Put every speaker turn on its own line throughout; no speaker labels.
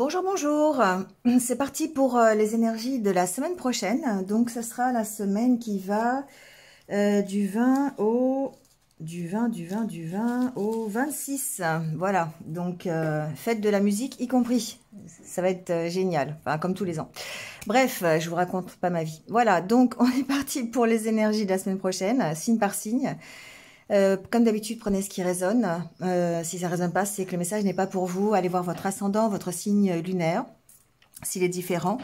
Bonjour, bonjour. C'est parti pour les énergies de la semaine prochaine. Donc, ce sera la semaine qui va du 20 au 26. Voilà. Donc, fête de la musique y compris. Ça va être génial. Enfin, comme tous les ans. Bref, je vous raconte pas ma vie. Voilà. Donc, on est parti pour les énergies de la semaine prochaine, signe par signe. Comme d'habitude, prenez ce qui résonne. Si ça ne résonne pas, c'est que le message n'est pas pour vous. Allez voir votre ascendant, votre signe lunaire, s'il est différent.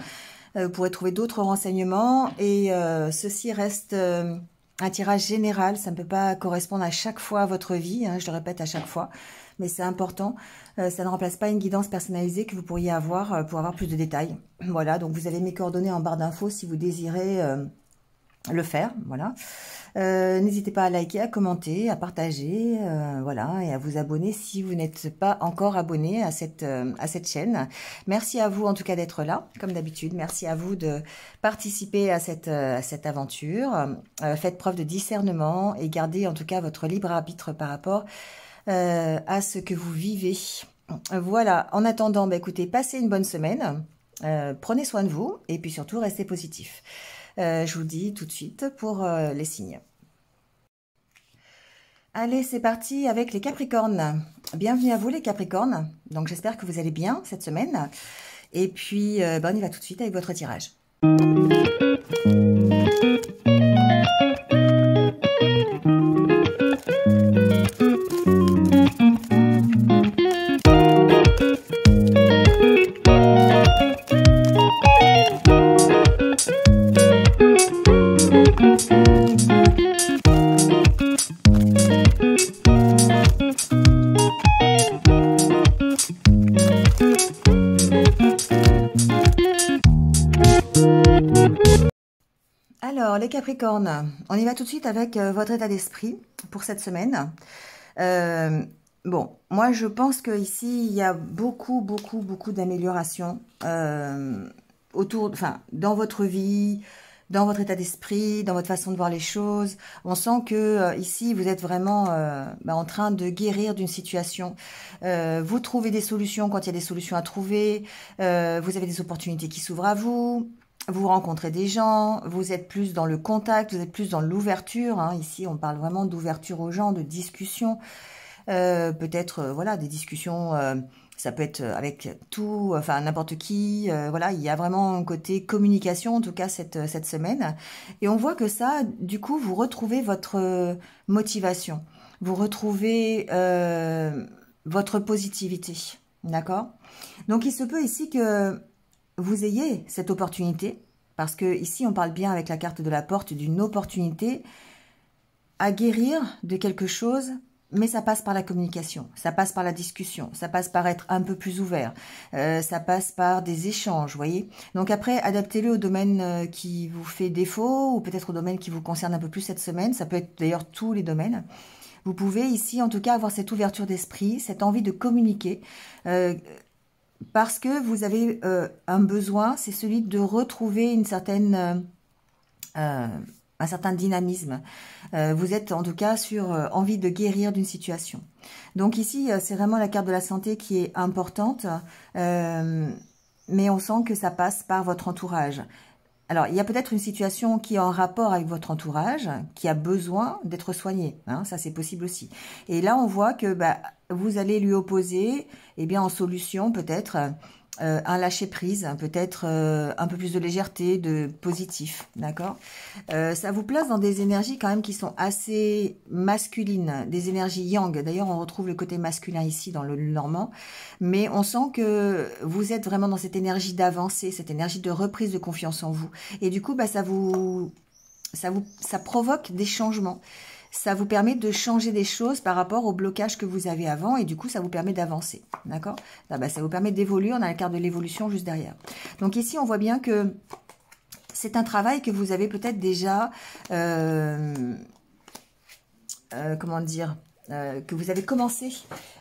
Vous pourrez trouver d'autres renseignements. Et ceci reste un tirage général. Ça ne peut pas correspondre à chaque fois à votre vie. Hein, je le répète à chaque fois. Mais c'est important. Ça ne remplace pas une guidance personnalisée que vous pourriez avoir pour avoir plus de détails. Voilà, donc vous avez mes coordonnées en barre d'infos si vous désirez le faire. Voilà. N'hésitez pas à liker, à commenter, à partager, voilà, et à vous abonner si vous n'êtes pas encore abonné à cette chaîne. Merci à vous en tout cas d'être là, comme d'habitude. Merci à vous de participer à cette aventure. Faites preuve de discernement et gardez en tout cas votre libre arbitre par rapport à ce que vous vivez. Voilà, en attendant, bah, écoutez, passez une bonne semaine, prenez soin de vous et puis surtout restez positif. Je vous dis tout de suite pour les signes. Allez, c'est parti avec les Capricornes. Bienvenue à vous les Capricornes. Donc j'espère que vous allez bien cette semaine. Et puis, on y va tout de suite avec votre tirage. Alors, les Capricornes, on y va tout de suite avec votre état d'esprit pour cette semaine. Bon, moi, je pense qu'ici, il y a beaucoup d'améliorations dans votre vie, dans votre état d'esprit, dans votre façon de voir les choses. On sent que ici, vous êtes vraiment en train de guérir d'une situation. Vous trouvez des solutions quand il y a des solutions à trouver. Vous avez des opportunités qui s'ouvrent à vous. Vous rencontrez des gens, vous êtes plus dans le contact, vous êtes plus dans l'ouverture. Hein. Ici, on parle vraiment d'ouverture aux gens, de discussion. Peut-être, voilà, des discussions, ça peut être avec tout, enfin n'importe qui. Voilà, il y a vraiment un côté communication, en tout cas cette semaine. Et on voit que ça, du coup, vous retrouvez votre motivation. Vous retrouvez votre positivité. D'accord? Donc, il se peut ici que vous ayez cette opportunité, parce que ici on parle bien avec la carte de la porte d'une opportunité à guérir de quelque chose, mais ça passe par la communication, ça passe par la discussion, ça passe par être un peu plus ouvert, ça passe par des échanges, vous voyez. Donc après, adaptez-le au domaine qui vous fait défaut, ou peut-être au domaine qui vous concerne un peu plus cette semaine, ça peut être d'ailleurs tous les domaines. Vous pouvez ici en tout cas avoir cette ouverture d'esprit, cette envie de communiquer, parce que vous avez un besoin, c'est celui de retrouver un certain dynamisme. Vous êtes en tout cas sur envie de guérir d'une situation. Donc ici, c'est vraiment la carte de la santé qui est importante, mais on sent que ça passe par votre entourage. Alors, il y a peut-être une situation qui est en rapport avec votre entourage, qui a besoin d'être soignée. Hein, ça, c'est possible aussi. Et là, on voit que vous allez lui opposer, eh bien, en solution, peut-être un lâcher-prise, peut-être un peu plus de légèreté, de positif. D'accord? Ça vous place dans des énergies quand même qui sont assez masculines, des énergies yang. D'ailleurs, on retrouve le côté masculin ici dans le normand. Mais on sent que vous êtes vraiment dans cette énergie d'avancée, cette énergie de reprise de confiance en vous. Et du coup, ça provoque des changements. Ça vous permet de changer des choses par rapport au blocage que vous avez avant. Et du coup, ça vous permet d'avancer. D'accord? Ça vous permet d'évoluer. On a la carte de l'évolution juste derrière. Donc ici, on voit bien que c'est un travail que vous avez peut-être déjà... comment dire, que vous avez commencé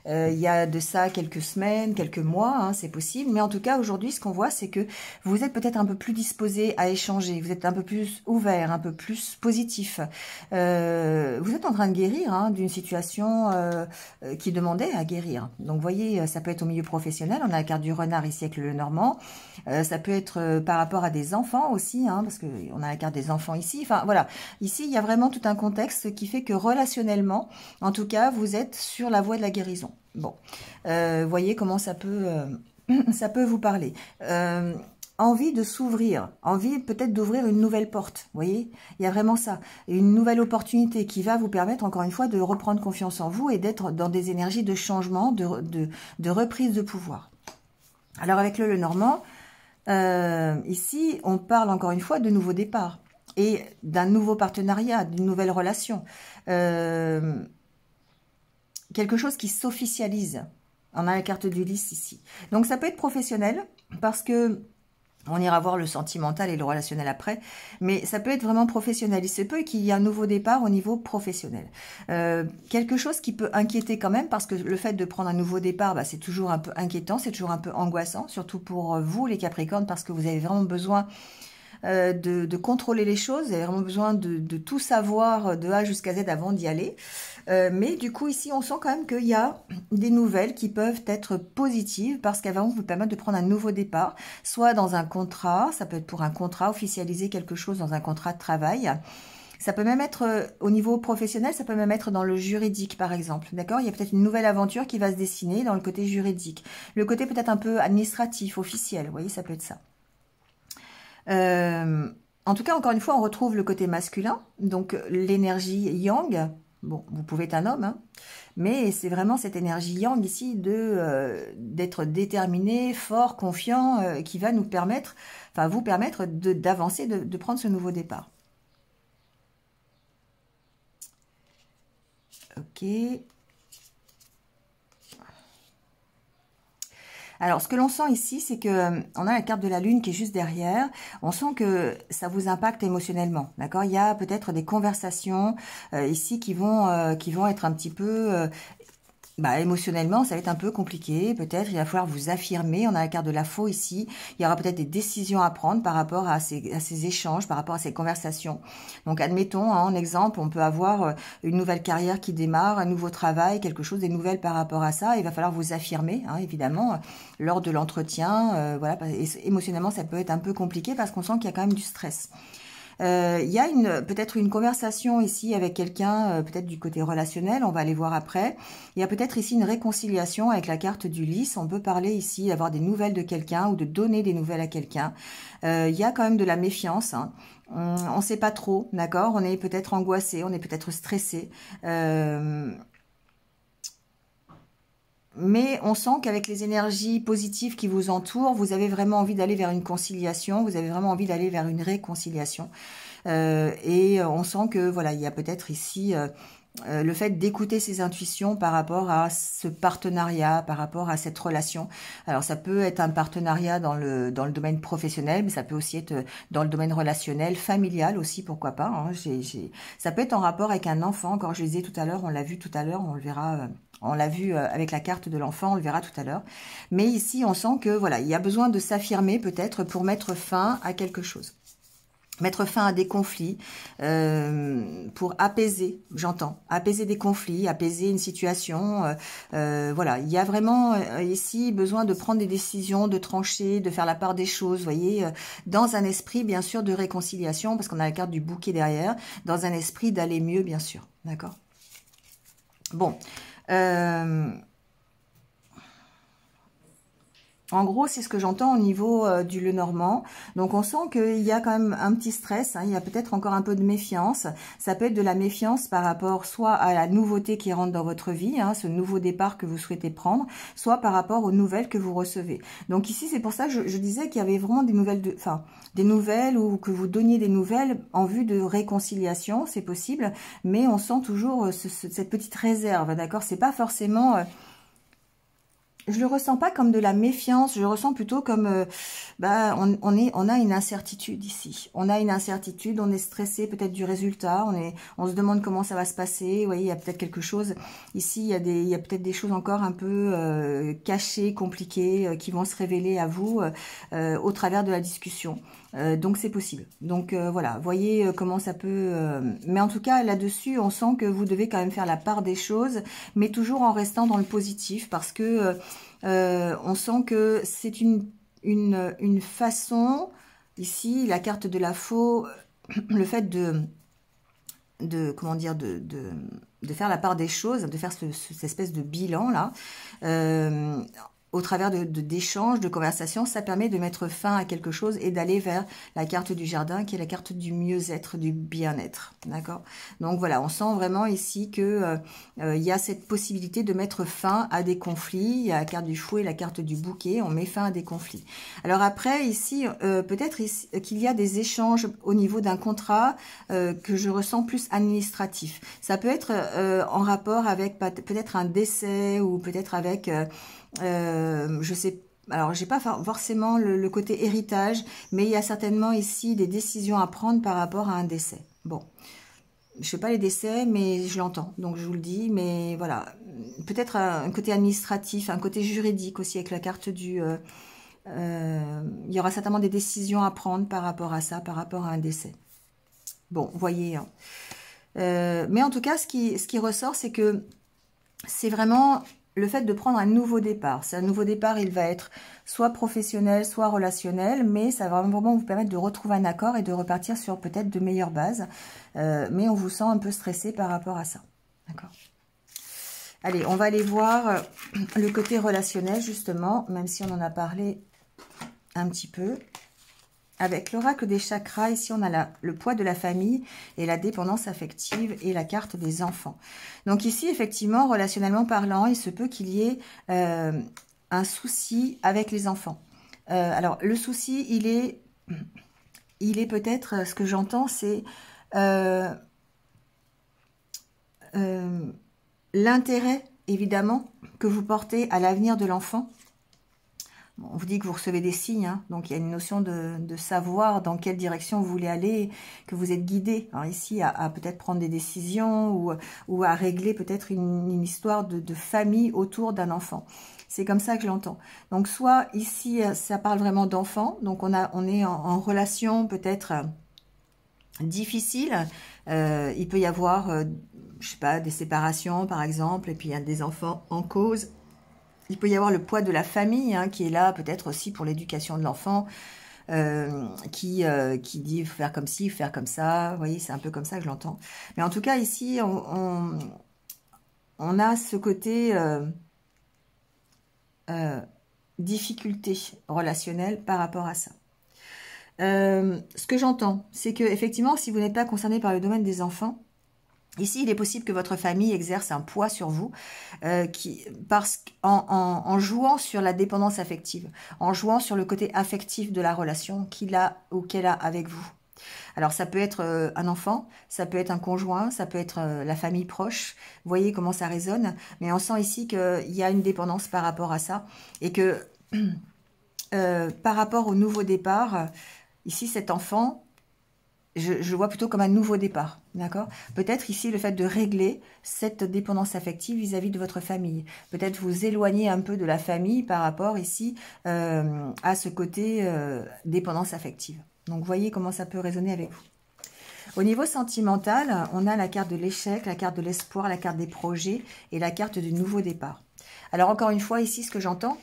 il y a de ça quelques semaines, quelques mois, hein, c'est possible. Mais en tout cas, aujourd'hui, ce qu'on voit, c'est que vous êtes peut-être un peu plus disposé à échanger. Vous êtes un peu plus ouvert, un peu plus positif. Vous êtes en train de guérir hein, d'une situation qui demandait à guérir. Donc, vous voyez, ça peut être au milieu professionnel. On a la carte du renard ici avec le Lenormand. Ça peut être par rapport à des enfants aussi, hein, parce qu'on a la carte des enfants ici. Enfin, voilà. Ici, il y a vraiment tout un contexte qui fait que relationnellement, en tout cas, vous êtes sur la voie de la guérison. Bon, voyez comment ça peut vous parler. Envie de s'ouvrir, envie peut-être d'ouvrir une nouvelle porte, vous voyez, il y a vraiment ça, une nouvelle opportunité qui va vous permettre encore une fois de reprendre confiance en vous et d'être dans des énergies de changement, de reprise de pouvoir. Alors avec le Lenormand, ici on parle encore une fois de nouveau départ et d'un nouveau partenariat, d'une nouvelle relation, quelque chose qui s'officialise. On a la carte du lys ici. Donc ça peut être professionnel parce que on ira voir le sentimental et le relationnel après, mais ça peut être vraiment professionnel. Il se peut qu'il y ait un nouveau départ au niveau professionnel. Quelque chose qui peut inquiéter quand même, parce que le fait de prendre un nouveau départ, bah, c'est toujours un peu inquiétant, c'est toujours un peu angoissant, surtout pour vous les Capricornes, parce que vous avez vraiment besoin de contrôler les choses, vous avez vraiment besoin de tout savoir de A jusqu'à Z avant d'y aller. Mais du coup, ici, on sent quand même qu'il y a des nouvelles qui peuvent être positives parce qu'elles vont vous permettre de prendre un nouveau départ, soit dans un contrat, ça peut être pour un contrat, officialiser quelque chose dans un contrat de travail. Ça peut même être au niveau professionnel, ça peut même être dans le juridique, par exemple. D'accord? Il y a peut-être une nouvelle aventure qui va se dessiner dans le côté juridique. Le côté peut-être un peu administratif, officiel, vous voyez, ça peut être ça. En tout cas, encore une fois, on retrouve le côté masculin, donc l'énergie yang. Bon, vous pouvez être un homme, hein, mais c'est vraiment cette énergie yang ici d'être déterminé, fort, confiant, qui va nous permettre, enfin vous permettre d'avancer, de prendre ce nouveau départ. Ok. Alors, ce que l'on sent ici, c'est que on a la carte de la lune qui est juste derrière. On sent que ça vous impacte émotionnellement, d'accord? Il y a peut-être des conversations ici qui vont être un petit peu émotionnellement, ça va être un peu compliqué. Peut-être il va falloir vous affirmer. On a la carte de la faux ici. Il y aura peut-être des décisions à prendre par rapport à ces échanges, par rapport à ces conversations. Donc, admettons, hein, en exemple, on peut avoir une nouvelle carrière qui démarre, un nouveau travail, quelque chose, des nouvelles par rapport à ça. Il va falloir vous affirmer, hein, évidemment, lors de l'entretien. Voilà, et émotionnellement, ça peut être un peu compliqué parce qu'on sent qu'il y a quand même du stress. Il y a peut-être une conversation ici avec quelqu'un, peut-être du côté relationnel, on va aller voir après. Il y a peut-être ici une réconciliation avec la carte du lys. On peut parler ici d'avoir des nouvelles de quelqu'un ou de donner des nouvelles à quelqu'un. Il y a quand même de la méfiance, hein. On ne sait pas trop, d'accord? On est peut-être angoissé, on est peut-être stressé. Mais on sent qu'avec les énergies positives qui vous entourent, vous avez vraiment envie d'aller vers une conciliation, vous avez vraiment envie d'aller vers une réconciliation. Et on sent que voilà, il y a peut-être ici le fait d'écouter ses intuitions par rapport à ce partenariat, par rapport à cette relation. Alors ça peut être un partenariat dans le domaine professionnel, mais ça peut aussi être dans le domaine relationnel, familial aussi, pourquoi pas. Hein. Ça peut être en rapport avec un enfant, comme je le disais tout à l'heure, on l'a vu tout à l'heure, on le verra... On l'a vu avec la carte de l'enfant, on le verra tout à l'heure. Mais ici, on sent que voilà, il y a besoin de s'affirmer peut-être pour mettre fin à quelque chose. Mettre fin à des conflits, pour apaiser, j'entends, apaiser des conflits, apaiser une situation. Voilà, il y a vraiment ici besoin de prendre des décisions, de trancher, de faire la part des choses, vous voyez, dans un esprit bien sûr de réconciliation, parce qu'on a la carte du bouquet derrière, dans un esprit d'aller mieux bien sûr, d'accord? Bon. En gros, c'est ce que j'entends au niveau du Lenormand. Donc, on sent qu'il y a quand même un petit stress. Hein, il y a peut-être encore un peu de méfiance. Ça peut être de la méfiance par rapport soit à la nouveauté qui rentre dans votre vie, hein, ce nouveau départ que vous souhaitez prendre, soit par rapport aux nouvelles que vous recevez. Donc ici, c'est pour ça que je disais qu'il y avait vraiment des nouvelles, des nouvelles ou que vous donniez des nouvelles en vue de réconciliation, c'est possible. Mais on sent toujours cette petite réserve, d'accord? C'est pas forcément... je le ressens pas comme de la méfiance, je le ressens plutôt comme on a une incertitude ici. On a une incertitude, on est stressé peut-être du résultat, on se demande comment ça va se passer. Vous voyez, il y a peut-être quelque chose ici, il y a peut-être des choses encore un peu cachées, compliquées, qui vont se révéler à vous au travers de la discussion. Donc c'est possible. Donc voilà, voyez comment ça peut... Mais en tout cas, là-dessus, on sent que vous devez quand même faire la part des choses, mais toujours en restant dans le positif, parce que on sent que c'est une façon, ici, la carte de la faux, le fait comment dire, de faire la part des choses, de faire cette espèce de bilan là, au travers d'échanges, de conversations, ça permet de mettre fin à quelque chose et d'aller vers la carte du jardin, qui est la carte du mieux-être, du bien-être. D'accord? Donc voilà, on sent vraiment ici que il y a cette possibilité de mettre fin à des conflits. Il y a la carte du fouet, la carte du bouquet, on met fin à des conflits. Alors après, ici, peut-être qu'il y a des échanges au niveau d'un contrat que je ressens plus administratif. Ça peut être en rapport avec peut-être un décès ou peut-être avec... je sais, alors j'ai pas forcément le côté héritage, mais il y a certainement ici des décisions à prendre par rapport à un décès. Bon, je fais pas les décès, mais je l'entends, donc je vous le dis. Mais voilà, peut-être un côté administratif, un côté juridique aussi avec la carte du... il y aura certainement des décisions à prendre par rapport à ça, par rapport à un décès. Bon, voyez. Hein. Mais en tout cas, ce qui ressort, c'est que c'est vraiment... le fait de prendre un nouveau départ. C'est un nouveau départ, il va être soit professionnel, soit relationnel, mais ça va vraiment vous permettre de retrouver un accord et de repartir sur peut-être de meilleures bases. Mais on vous sent un peu stressé par rapport à ça. D'accord ? Allez, on va aller voir le côté relationnel, justement, même si on en a parlé un petit peu. Avec l'oracle des chakras, ici on a le poids de la famille et la dépendance affective et la carte des enfants. Donc ici, effectivement, relationnellement parlant, il se peut qu'il y ait un souci avec les enfants. Alors, le souci, il est peut-être, ce que j'entends, c'est l'intérêt, évidemment, que vous portez à l'avenir de l'enfant. On vous dit que vous recevez des signes, hein, donc il y a une notion de savoir dans quelle direction vous voulez aller, que vous êtes guidé alors ici à peut-être prendre des décisions ou à régler peut-être une histoire de famille autour d'un enfant. C'est comme ça que je l'entends. Donc soit ici, ça parle vraiment d'enfant, donc on est en relation peut-être difficile. Il peut y avoir, je sais pas, des séparations par exemple, et puis il y a des enfants en cause. Il peut y avoir le poids de la famille hein, qui est là peut-être aussi pour l'éducation de l'enfant, qui dit il faut faire comme ci, faire comme ça. Vous voyez, c'est un peu comme ça que je l'entends. Mais en tout cas, ici, on a ce côté difficulté relationnelle par rapport à ça. Ce que j'entends, c'est que effectivement, si vous n'êtes pas concerné par le domaine des enfants, ici, il est possible que votre famille exerce un poids sur vous en jouant sur la dépendance affective, en jouant sur le côté affectif de la relation qu'il a ou qu'elle a avec vous. Alors, ça peut être un enfant, ça peut être un conjoint, ça peut être la famille proche. Vous voyez comment ça résonne. Mais on sent ici qu'il y a une dépendance par rapport à ça et que par rapport au nouveau départ, ici, cet enfant... Je le vois plutôt comme un nouveau départ, d'accord? Peut-être ici le fait de régler cette dépendance affective vis-à-vis de votre famille. Peut-être vous éloigner un peu de la famille par rapport ici à ce côté dépendance affective. Donc voyez comment ça peut résonner avec vous. Au niveau sentimental, on a la carte de l'échec, la carte de l'espoir, la carte des projets et la carte du nouveau départ. Alors encore une fois ici ce que j'entends,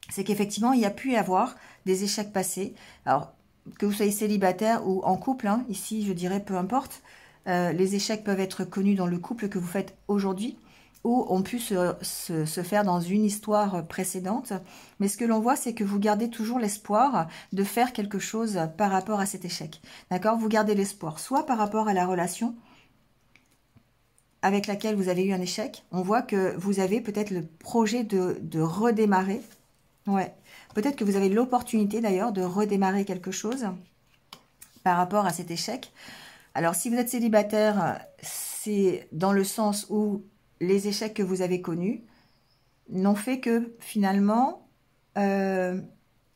c'est qu'effectivement il y a pu y avoir des échecs passés. Alors que vous soyez célibataire ou en couple, hein, ici je dirais peu importe, les échecs peuvent être connus dans le couple que vous faites aujourd'hui ou ont pu se faire dans une histoire précédente. Mais ce que l'on voit, c'est que vous gardez toujours l'espoir de faire quelque chose par rapport à cet échec. D'accord? Vous gardez l'espoir, soit par rapport à la relation avec laquelle vous avez eu un échec. On voit que vous avez peut-être le projet de redémarrer. Ouais. Peut-être que vous avez l'opportunité d'ailleurs de redémarrer quelque chose par rapport à cet échec. Alors si vous êtes célibataire, c'est dans le sens où les échecs que vous avez connus n'ont fait que finalement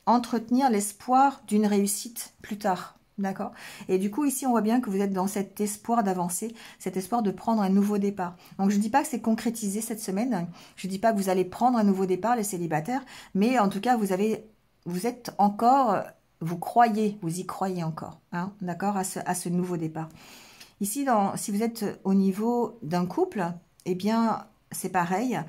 entretenir l'espoir d'une réussite plus tard. D'accord. Et du coup, ici, on voit bien que vous êtes dans cet espoir d'avancer, cet espoir de prendre un nouveau départ. Donc, je ne dis pas que c'est concrétisé cette semaine. Je ne dis pas que vous allez prendre un nouveau départ, les célibataires. Mais en tout cas, vous êtes encore, vous y croyez encore. Hein, d'accord, à ce nouveau départ. Ici, si vous êtes au niveau d'un couple, eh bien, c'est pareil.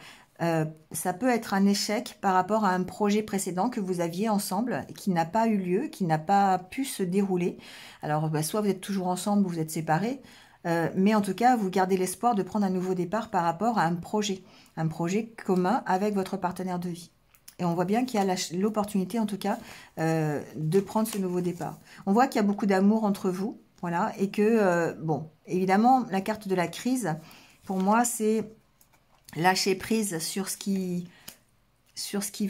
Ça peut être un échec par rapport à un projet précédent que vous aviez ensemble et qui n'a pas eu lieu, qui n'a pas pu se dérouler. Alors, soit vous êtes toujours ensemble ou vous êtes séparés, mais en tout cas, vous gardez l'espoir de prendre un nouveau départ par rapport à un projet commun avec votre partenaire de vie. Et on voit bien qu'il y a l'opportunité, en tout cas, de prendre ce nouveau départ. On voit qu'il y a beaucoup d'amour entre vous, voilà, et que, bon, évidemment, la carte de la crise, pour moi, c'est lâcher prise sur ce que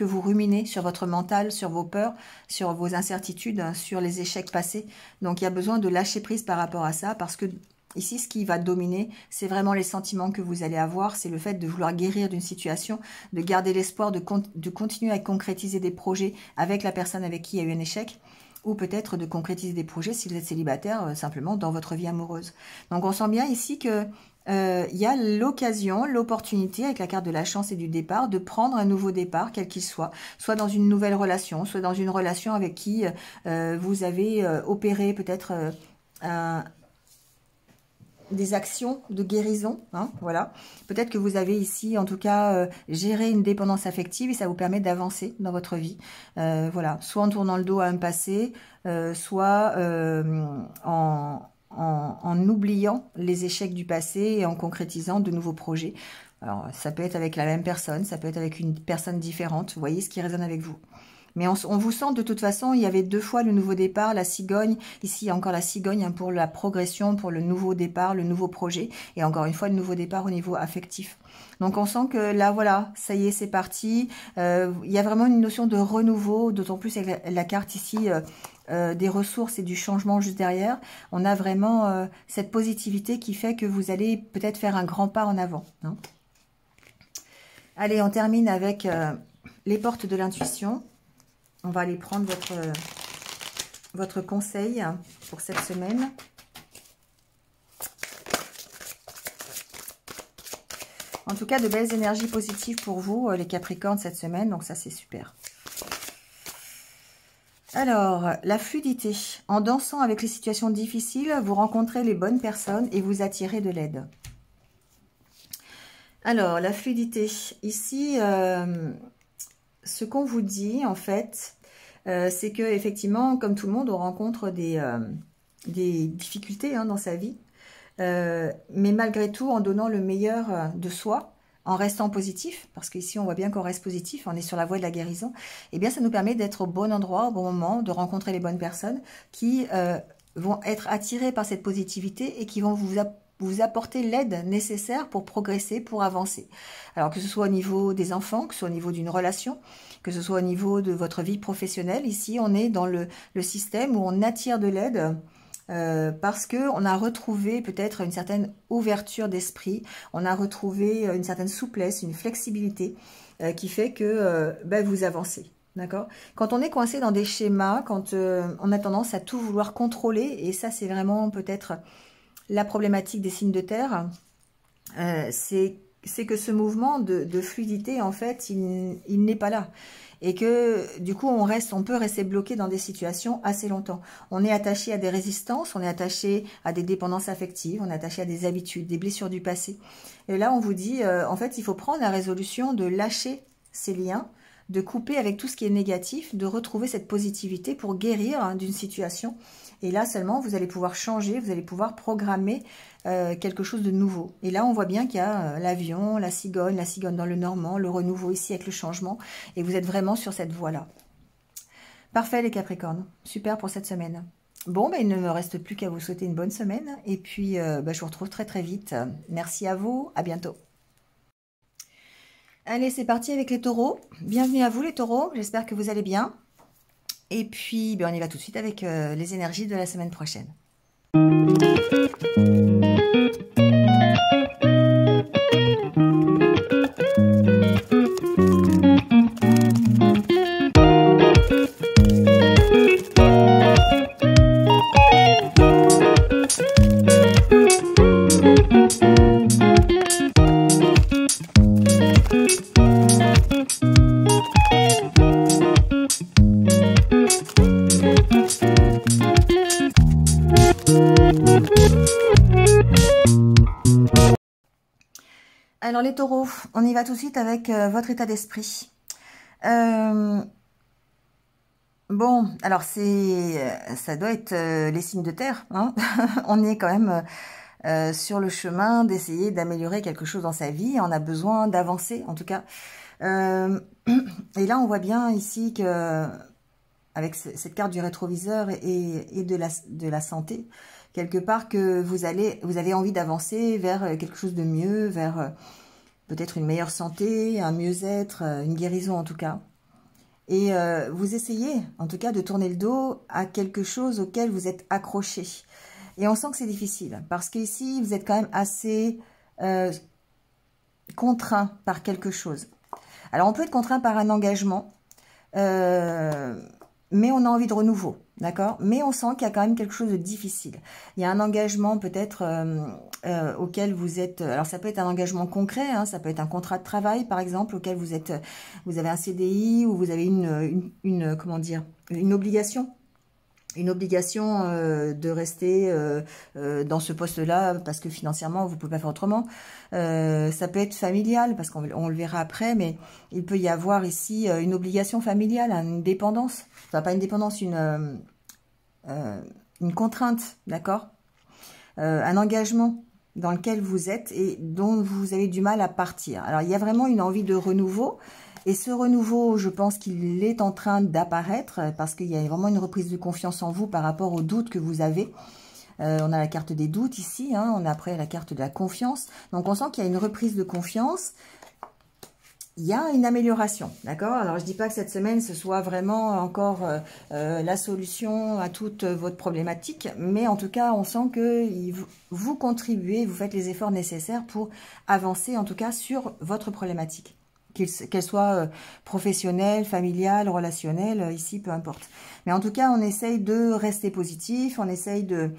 vous ruminez, sur votre mental, sur vos peurs, sur vos incertitudes, sur les échecs passés. Donc, il y a besoin de lâcher prise par rapport à ça, parce que ici, ce qui va dominer, c'est vraiment les sentiments que vous allez avoir, c'est le fait de vouloir guérir d'une situation, de garder l'espoir de continuer à concrétiser des projets avec la personne avec qui il y a eu un échec, ou peut-être de concrétiser des projets si vous êtes célibataire, simplement dans votre vie amoureuse. Donc, on sent bien ici que il y a l'occasion, l'opportunité avec la carte de la chance et du départ de prendre un nouveau départ, quel qu'il soit dans une nouvelle relation, soit dans une relation avec qui vous avez opéré peut-être des actions de guérison, hein, voilà. Peut-être que vous avez ici, en tout cas, géré une dépendance affective et ça vous permet d'avancer dans votre vie. Voilà, soit en tournant le dos à un passé, soit en oubliant les échecs du passé et en concrétisant de nouveaux projets. Alors, ça peut être avec la même personne, ça peut être avec une personne différente. Vous voyez ce qui résonne avec vous. Mais on vous sent de toute façon, il y avait 2 fois le nouveau départ, la cigogne. Ici, il y a encore la cigogne hein, pour la progression, pour le nouveau départ, le nouveau projet. Et encore une fois, le nouveau départ au niveau affectif. Donc, on sent que là, voilà, ça y est, c'est parti. Il y a vraiment une notion de renouveau, d'autant plus avec la carte ici des ressources et du changement juste derrière. On a vraiment cette positivité qui fait que vous allez peut-être faire un grand pas en avant. Hein. Allez, on termine avec les portes de l'intuition. On va aller prendre votre conseil pour cette semaine. En tout cas, de belles énergies positives pour vous, les Capricornes, cette semaine. Donc ça, c'est super. Alors, la fluidité. En dansant avec les situations difficiles, vous rencontrez les bonnes personnes et vous attirez de l'aide. Alors, la fluidité. Ici, ce qu'on vous dit, en fait, c'est que effectivement, comme tout le monde, on rencontre des difficultés hein, dans sa vie. Mais malgré tout, en donnant le meilleur de soi, en restant positif, parce qu'ici, on voit bien qu'on reste positif, on est sur la voie de la guérison, eh bien, ça nous permet d'être au bon endroit, au bon moment, de rencontrer les bonnes personnes qui vont être attirées par cette positivité et qui vont vous apporter l'aide nécessaire pour progresser, pour avancer. Alors que ce soit au niveau des enfants, que ce soit au niveau d'une relation, que ce soit au niveau de votre vie professionnelle. Ici, on est dans le système où on attire de l'aide parce qu'on a retrouvé peut-être une certaine ouverture d'esprit, on a retrouvé une certaine souplesse, une flexibilité qui fait que vous avancez. D'accord. Quand on est coincé dans des schémas, quand on a tendance à tout vouloir contrôler, et ça c'est vraiment peut-être la problématique des signes de terre, c'est que ce mouvement de fluidité, en fait, il n'est pas là. Et que, du coup, on peut rester bloqué dans des situations assez longtemps. On est attaché à des résistances, on est attaché à des dépendances affectives, on est attaché à des habitudes, des blessures du passé. Et là, on vous dit, en fait, il faut prendre la résolution de lâcher ces liens, de couper avec tout ce qui est négatif, de retrouver cette positivité pour guérir hein, d'une situation. Et là seulement, vous allez pouvoir changer, vous allez pouvoir programmer quelque chose de nouveau. Et là, on voit bien qu'il y a l'avion, la cigogne dans le normand, le renouveau ici avec le changement. Et vous êtes vraiment sur cette voie-là. Parfait les Capricornes, super pour cette semaine. Bon, il ne me reste plus qu'à vous souhaiter une bonne semaine. Et puis, je vous retrouve très très vite. Merci à vous, à bientôt. Allez, c'est parti avec les taureaux. Bienvenue à vous les taureaux, j'espère que vous allez bien. Et puis, on y va tout de suite avec les énergies de la semaine prochaine. Alors les taureaux, on y va tout de suite avec votre état d'esprit. Euh, bon, alors ça doit être les signes de terre, hein. On est quand même sur le chemin d'essayer d'améliorer quelque chose dans sa vie. On a besoin d'avancer, en tout cas. Euh, et là, on voit bien ici que avec cette carte du rétroviseur et de la santé, quelque part que vous avez envie d'avancer vers quelque chose de mieux, vers peut-être une meilleure santé, un mieux-être, une guérison en tout cas. Et vous essayez en tout cas de tourner le dos à quelque chose auquel vous êtes accroché. Et on sent que c'est difficile parce qu'ici vous êtes quand même assez contraint par quelque chose. Alors on peut être contraint par un engagement, mais on a envie de renouveau, d'accord? Mais on sent qu'il y a quand même quelque chose de difficile. Il y a un engagement peut-être auquel vous êtes... Alors ça peut être un engagement concret, hein, ça peut être un contrat de travail par exemple, auquel vous avez un CDI ou vous avez comment dire, une obligation. Une obligation de rester dans ce poste-là parce que financièrement, vous ne pouvez pas faire autrement. Ça peut être familial, parce qu'on le verra après, mais il peut y avoir ici une obligation familiale, une dépendance. Enfin, pas une dépendance, une contrainte, d'accord, un engagement dans lequel vous êtes et dont vous avez du mal à partir. Alors, il y a vraiment une envie de renouveau. Et ce renouveau, je pense qu'il est en train d'apparaître parce qu'il y a vraiment une reprise de confiance en vous par rapport aux doutes que vous avez. On a la carte des doutes ici, hein, on a après la carte de la confiance. Donc, on sent qu'il y a une reprise de confiance. Il y a une amélioration, d'accord? Alors, je dis pas que cette semaine, ce soit vraiment encore la solution à toute votre problématique, mais en tout cas, on sent que vous contribuez, vous faites les efforts nécessaires pour avancer, en tout cas, sur votre problématique. Qu'elle soit professionnelle, familiale, relationnelle, ici, peu importe. Mais en tout cas, on essaye de rester positif, on essaye de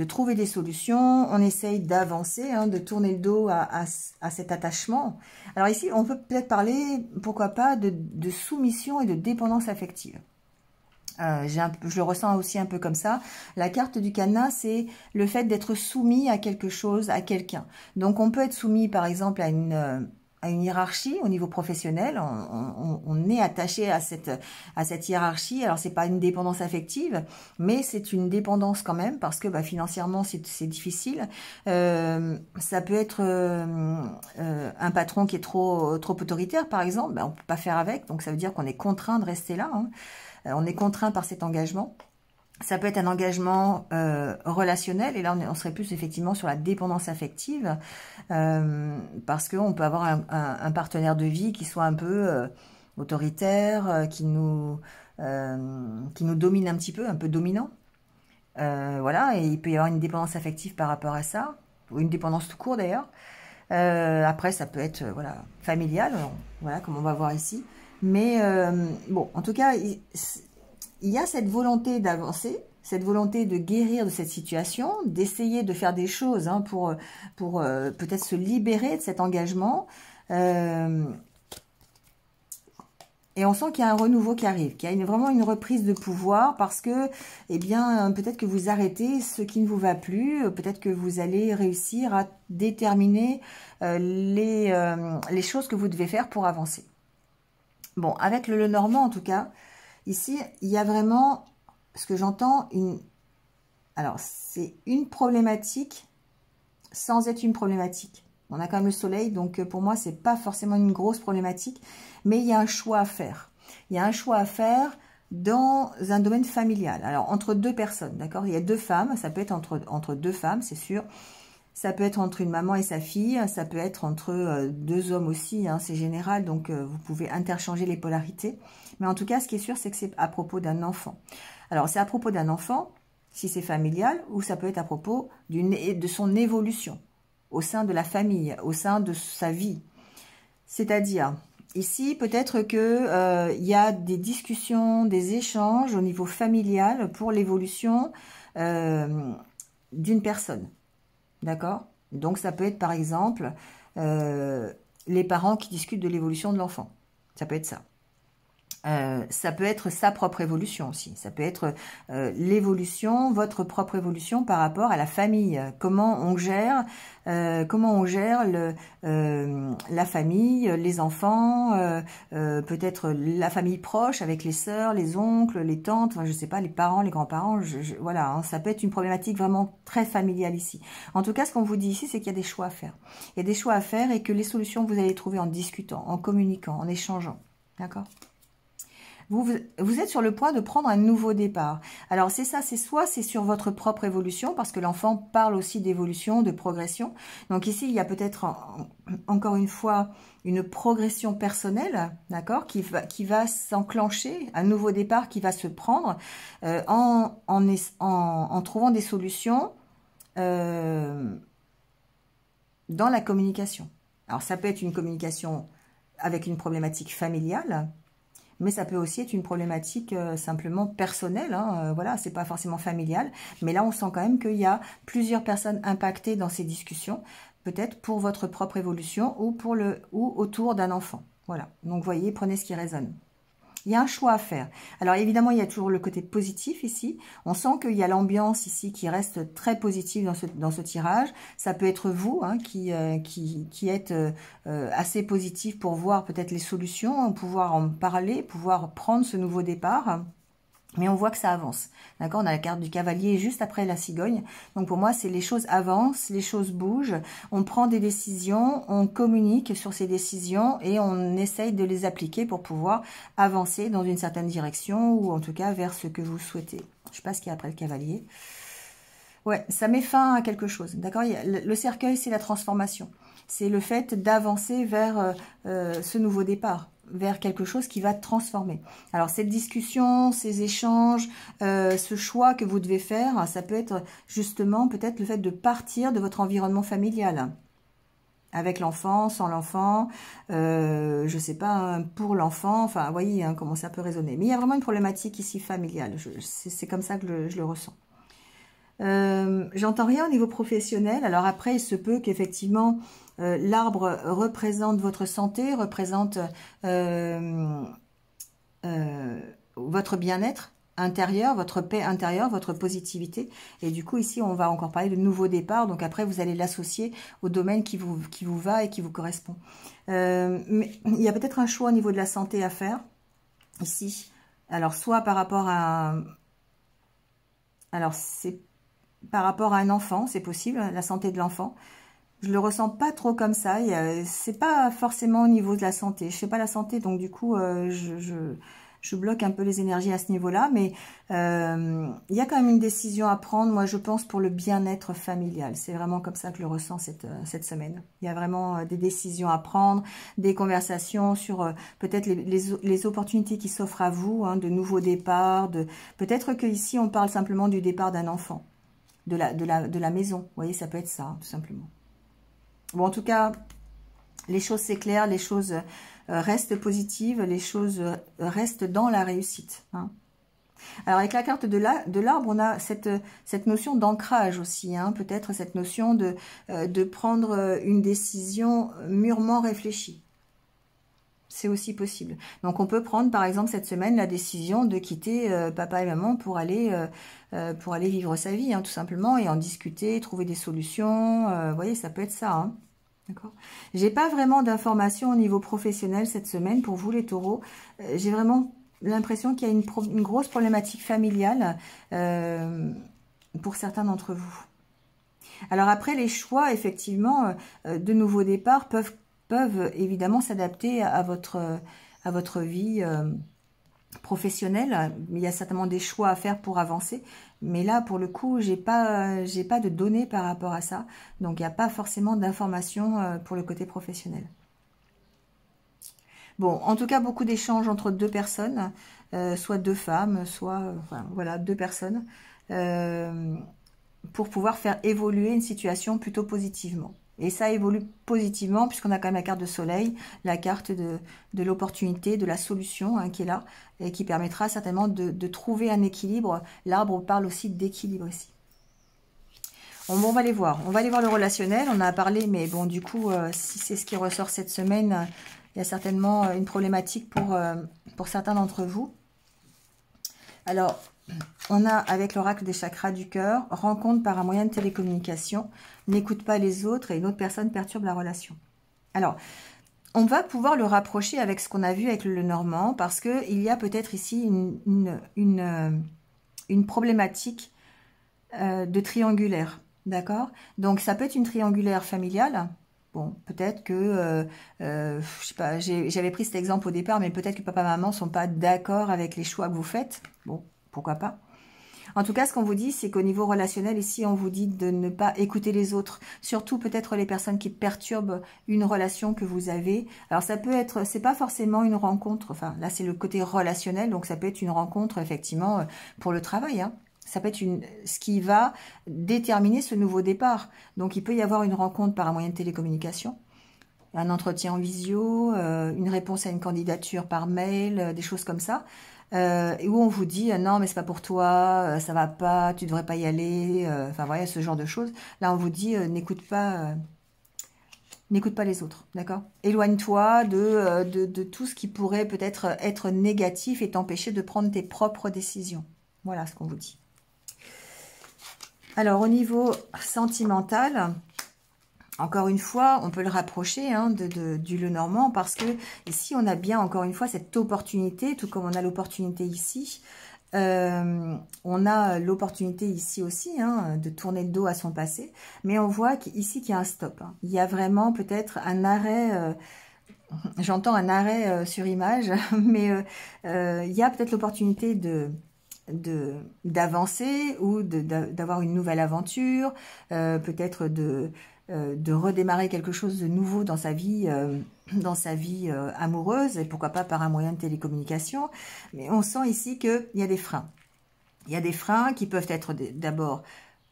trouver des solutions, on essaye d'avancer, hein, de tourner le dos à cet attachement. Alors ici, on peut peut-être parler, pourquoi pas, de soumission et de dépendance affective. Je le ressens aussi un peu comme ça. La carte du cadenas, c'est le fait d'être soumis à quelque chose, à quelqu'un. Donc, on peut être soumis, par exemple, à une hiérarchie au niveau professionnel. On est attaché à cette hiérarchie. Alors, c'est pas une dépendance affective, mais c'est une dépendance quand même parce que financièrement, c'est difficile. Ça peut être un patron qui est trop autoritaire, par exemple. On peut pas faire avec, donc ça veut dire qu'on est contraint de rester là, hein. On est contraint par cet engagement. Ça peut être un engagement relationnel, et là on serait plus effectivement sur la dépendance affective, parce qu'on peut avoir un partenaire de vie qui soit un peu autoritaire, qui nous domine un petit peu, un peu dominant. Voilà, et il peut y avoir une dépendance affective par rapport à ça, ou une dépendance tout court d'ailleurs. Après, ça peut être voilà, familial, voilà, comme on va voir ici. Mais bon, en tout cas, il y a cette volonté d'avancer, cette volonté de guérir de cette situation, d'essayer de faire des choses hein, pour peut-être se libérer de cet engagement. Et on sent qu'il y a un renouveau qui arrive, qu'il y a vraiment une reprise de pouvoir parce que, eh bien, peut-être que vous arrêtez ce qui ne vous va plus, peut-être que vous allez réussir à déterminer les choses que vous devez faire pour avancer. Bon, avec le Lenormand, en tout cas, ici, il y a vraiment, ce que j'entends, alors, c'est une problématique sans être une problématique. On a quand même le soleil, donc pour moi, c'est pas forcément une grosse problématique, mais il y a un choix à faire. Il y a un choix à faire dans un domaine familial. Alors, entre deux personnes, d'accord? Il y a deux femmes, ça peut être entre deux femmes, c'est sûr. Ça peut être entre une maman et sa fille, ça peut être entre deux hommes aussi, hein, c'est général, donc vous pouvez interchanger les polarités. Mais en tout cas, ce qui est sûr, c'est que c'est à propos d'un enfant. Alors, c'est à propos d'un enfant, si c'est familial, ou ça peut être à propos de son évolution au sein de la famille, au sein de sa vie. C'est-à-dire, ici, peut-être que y a des discussions, des échanges au niveau familial pour l'évolution d'une personne. D'accord? Donc, ça peut être, par exemple, les parents qui discutent de l'évolution de l'enfant. Ça peut être ça. Ça peut être sa propre évolution aussi. Ça peut être l'évolution, votre propre évolution par rapport à la famille. Comment on gère la famille, les enfants, peut-être la famille proche avec les sœurs, les oncles, les tantes, enfin, je sais pas, les parents, les grands-parents. Voilà, hein, ça peut être une problématique vraiment très familiale ici. En tout cas, ce qu'on vous dit ici, c'est qu'il y a des choix à faire. Il y a des choix à faire et que les solutions, vous allez les trouver en discutant, en communiquant, en échangeant. D'accord ? Vous êtes sur le point de prendre un nouveau départ. Alors c'est ça, c'est soit c'est sur votre propre évolution, parce que l'enfant parle aussi d'évolution, de progression. Donc ici, il y a peut-être encore une fois une progression personnelle, d'accord, qui va s'enclencher, un nouveau départ qui va se prendre en trouvant des solutions dans la communication. Alors ça peut être une communication avec une problématique familiale, mais ça peut aussi être une problématique simplement personnelle, hein, voilà, c'est pas forcément familial, mais là on sent quand même qu'il y a plusieurs personnes impactées dans ces discussions, peut-être pour votre propre évolution ou autour d'un enfant. Voilà, donc voyez, prenez ce qui résonne. Il y a un choix à faire. Alors évidemment, il y a toujours le côté positif ici. On sent qu'il y a l'ambiance ici qui reste très positive dans ce tirage. Ça peut être vous hein, qui êtes assez positif pour voir peut-être les solutions, pouvoir en parler, pouvoir prendre ce nouveau départ. Mais on voit que ça avance. D'accord? On a la carte du cavalier juste après la cigogne. Donc pour moi, c'est les choses avancent, les choses bougent. On prend des décisions, on communique sur ces décisions et on essaye de les appliquer pour pouvoir avancer dans une certaine direction ou en tout cas vers ce que vous souhaitez. Je ne sais pas ce qu'il y a après le cavalier. Ouais, ça met fin à quelque chose. D'accord? Le cercueil, c'est la transformation. C'est le fait d'avancer vers ce nouveau départ, vers quelque chose qui va transformer. Alors, cette discussion, ces échanges, ce choix que vous devez faire, ça peut être justement peut-être le fait de partir de votre environnement familial. Avec l'enfant, sans l'enfant, je sais pas, pour l'enfant, enfin, vous voyez hein, comment ça peut résonner. Mais il y a vraiment une problématique ici familiale. C'est comme ça que je le ressens. J'entends rien au niveau professionnel. Alors après, il se peut qu'effectivement, l'arbre représente votre santé, représente votre bien-être intérieur, votre paix intérieure, votre positivité. Et du coup, ici, on va encore parler de nouveau départ. Donc après, vous allez l'associer au domaine qui vous va et qui vous correspond. Mais il y a peut-être un choix au niveau de la santé à faire, ici. Alors, soit par rapport à... Alors, c'est par rapport à un enfant, c'est possible, la santé de l'enfant. Je le ressens pas trop comme ça. C'est pas forcément au niveau de la santé. Je fais pas la santé, donc du coup, je bloque un peu les énergies à ce niveau-là. Mais il y a quand même une décision à prendre, moi, je pense, pour le bien-être familial. C'est vraiment comme ça que je le ressens cette semaine. Il y a vraiment des décisions à prendre, des conversations sur peut-être les opportunités qui s'offrent à vous, hein, de nouveaux départs. Peut-être qu'ici, on parle simplement du départ d'un enfant. De la maison. Vous voyez, ça peut être ça, hein, tout simplement. Bon, en tout cas, les choses s'éclairent, les choses restent positives, les choses restent dans la réussite. Hein. Alors, avec la carte de l'arbre, on a cette notion d'ancrage aussi. Hein, peut-être cette notion de prendre une décision mûrement réfléchie. C'est aussi possible. Donc, on peut prendre, par exemple, cette semaine, la décision de quitter papa et maman pour aller vivre sa vie, hein, tout simplement, et en discuter, trouver des solutions. Vous voyez, ça peut être ça. Hein. D'accord. J'ai pas vraiment d'informations au niveau professionnel cette semaine pour vous, les taureaux. J'ai vraiment l'impression qu'il y a une grosse problématique familiale pour certains d'entre vous. Alors après, les choix, effectivement, de nouveaux départs peuvent évidemment s'adapter à votre vie professionnelle. Il y a certainement des choix à faire pour avancer. Mais là, pour le coup, j'ai pas de données par rapport à ça. Donc, il n'y a pas forcément d'informations pour le côté professionnel. Bon, en tout cas, beaucoup d'échanges entre deux personnes, soit deux femmes, soit, enfin, voilà, deux personnes, pour pouvoir faire évoluer une situation plutôt positivement. Et ça évolue positivement puisqu'on a quand même la carte de soleil, la carte de l'opportunité, de la solution hein, qui est là et qui permettra certainement de trouver un équilibre. L'arbre parle aussi d'équilibre ici. Bon, on va aller voir. On va aller voir le relationnel. On a parlé, mais bon, du coup, si c'est ce qui ressort cette semaine, il y a certainement une problématique pour certains d'entre vous. Alors, on a avec l'oracle des chakras du cœur, rencontre par un moyen de télécommunication, n'écoute pas les autres et une autre personne perturbe la relation. Alors, on va pouvoir le rapprocher avec ce qu'on a vu avec le Normand, parce qu'il y a peut-être ici une problématique de triangulaire, d'accord? Donc, ça peut être une triangulaire familiale. Bon, peut-être que, je sais pas, j'avais pris cet exemple au départ, mais peut-être que papa et maman ne sont pas d'accord avec les choix que vous faites. Bon, pourquoi pas? En tout cas, ce qu'on vous dit, c'est qu'au niveau relationnel, ici, on vous dit de ne pas écouter les autres. Surtout, peut-être les personnes qui perturbent une relation que vous avez. Alors, ça peut être, c'est pas forcément une rencontre. Enfin, là, c'est le côté relationnel. Donc, ça peut être une rencontre, effectivement, pour le travail, hein. Ça peut être ce qui va déterminer ce nouveau départ. Donc, il peut y avoir une rencontre par un moyen de télécommunication, un entretien en visio, une réponse à une candidature par mail, des choses comme ça, où on vous dit non mais c'est pas pour toi, ça va pas, tu devrais pas y aller, enfin voilà ce genre de choses. Là on vous dit n'écoute pas les autres, d'accord? Éloigne-toi de tout ce qui pourrait peut-être être négatif et t'empêcher de prendre tes propres décisions. Voilà ce qu'on vous dit. Alors, au niveau sentimental, encore une fois, on peut le rapprocher hein, du Lenormand parce que ici, on a bien, encore une fois, cette opportunité, tout comme on a l'opportunité ici. On a l'opportunité ici aussi hein, de tourner le dos à son passé, mais on voit ici qu'il y a un stop. Hein. Il y a vraiment peut-être un arrêt... j'entends un arrêt sur image, mais il y a peut-être l'opportunité d'avancer ou d'avoir une nouvelle aventure, peut-être de redémarrer quelque chose de nouveau dans sa vie amoureuse, et pourquoi pas par un moyen de télécommunication. Mais on sent ici qu'il y a des freins. Il y a des freins qui peuvent être d'abord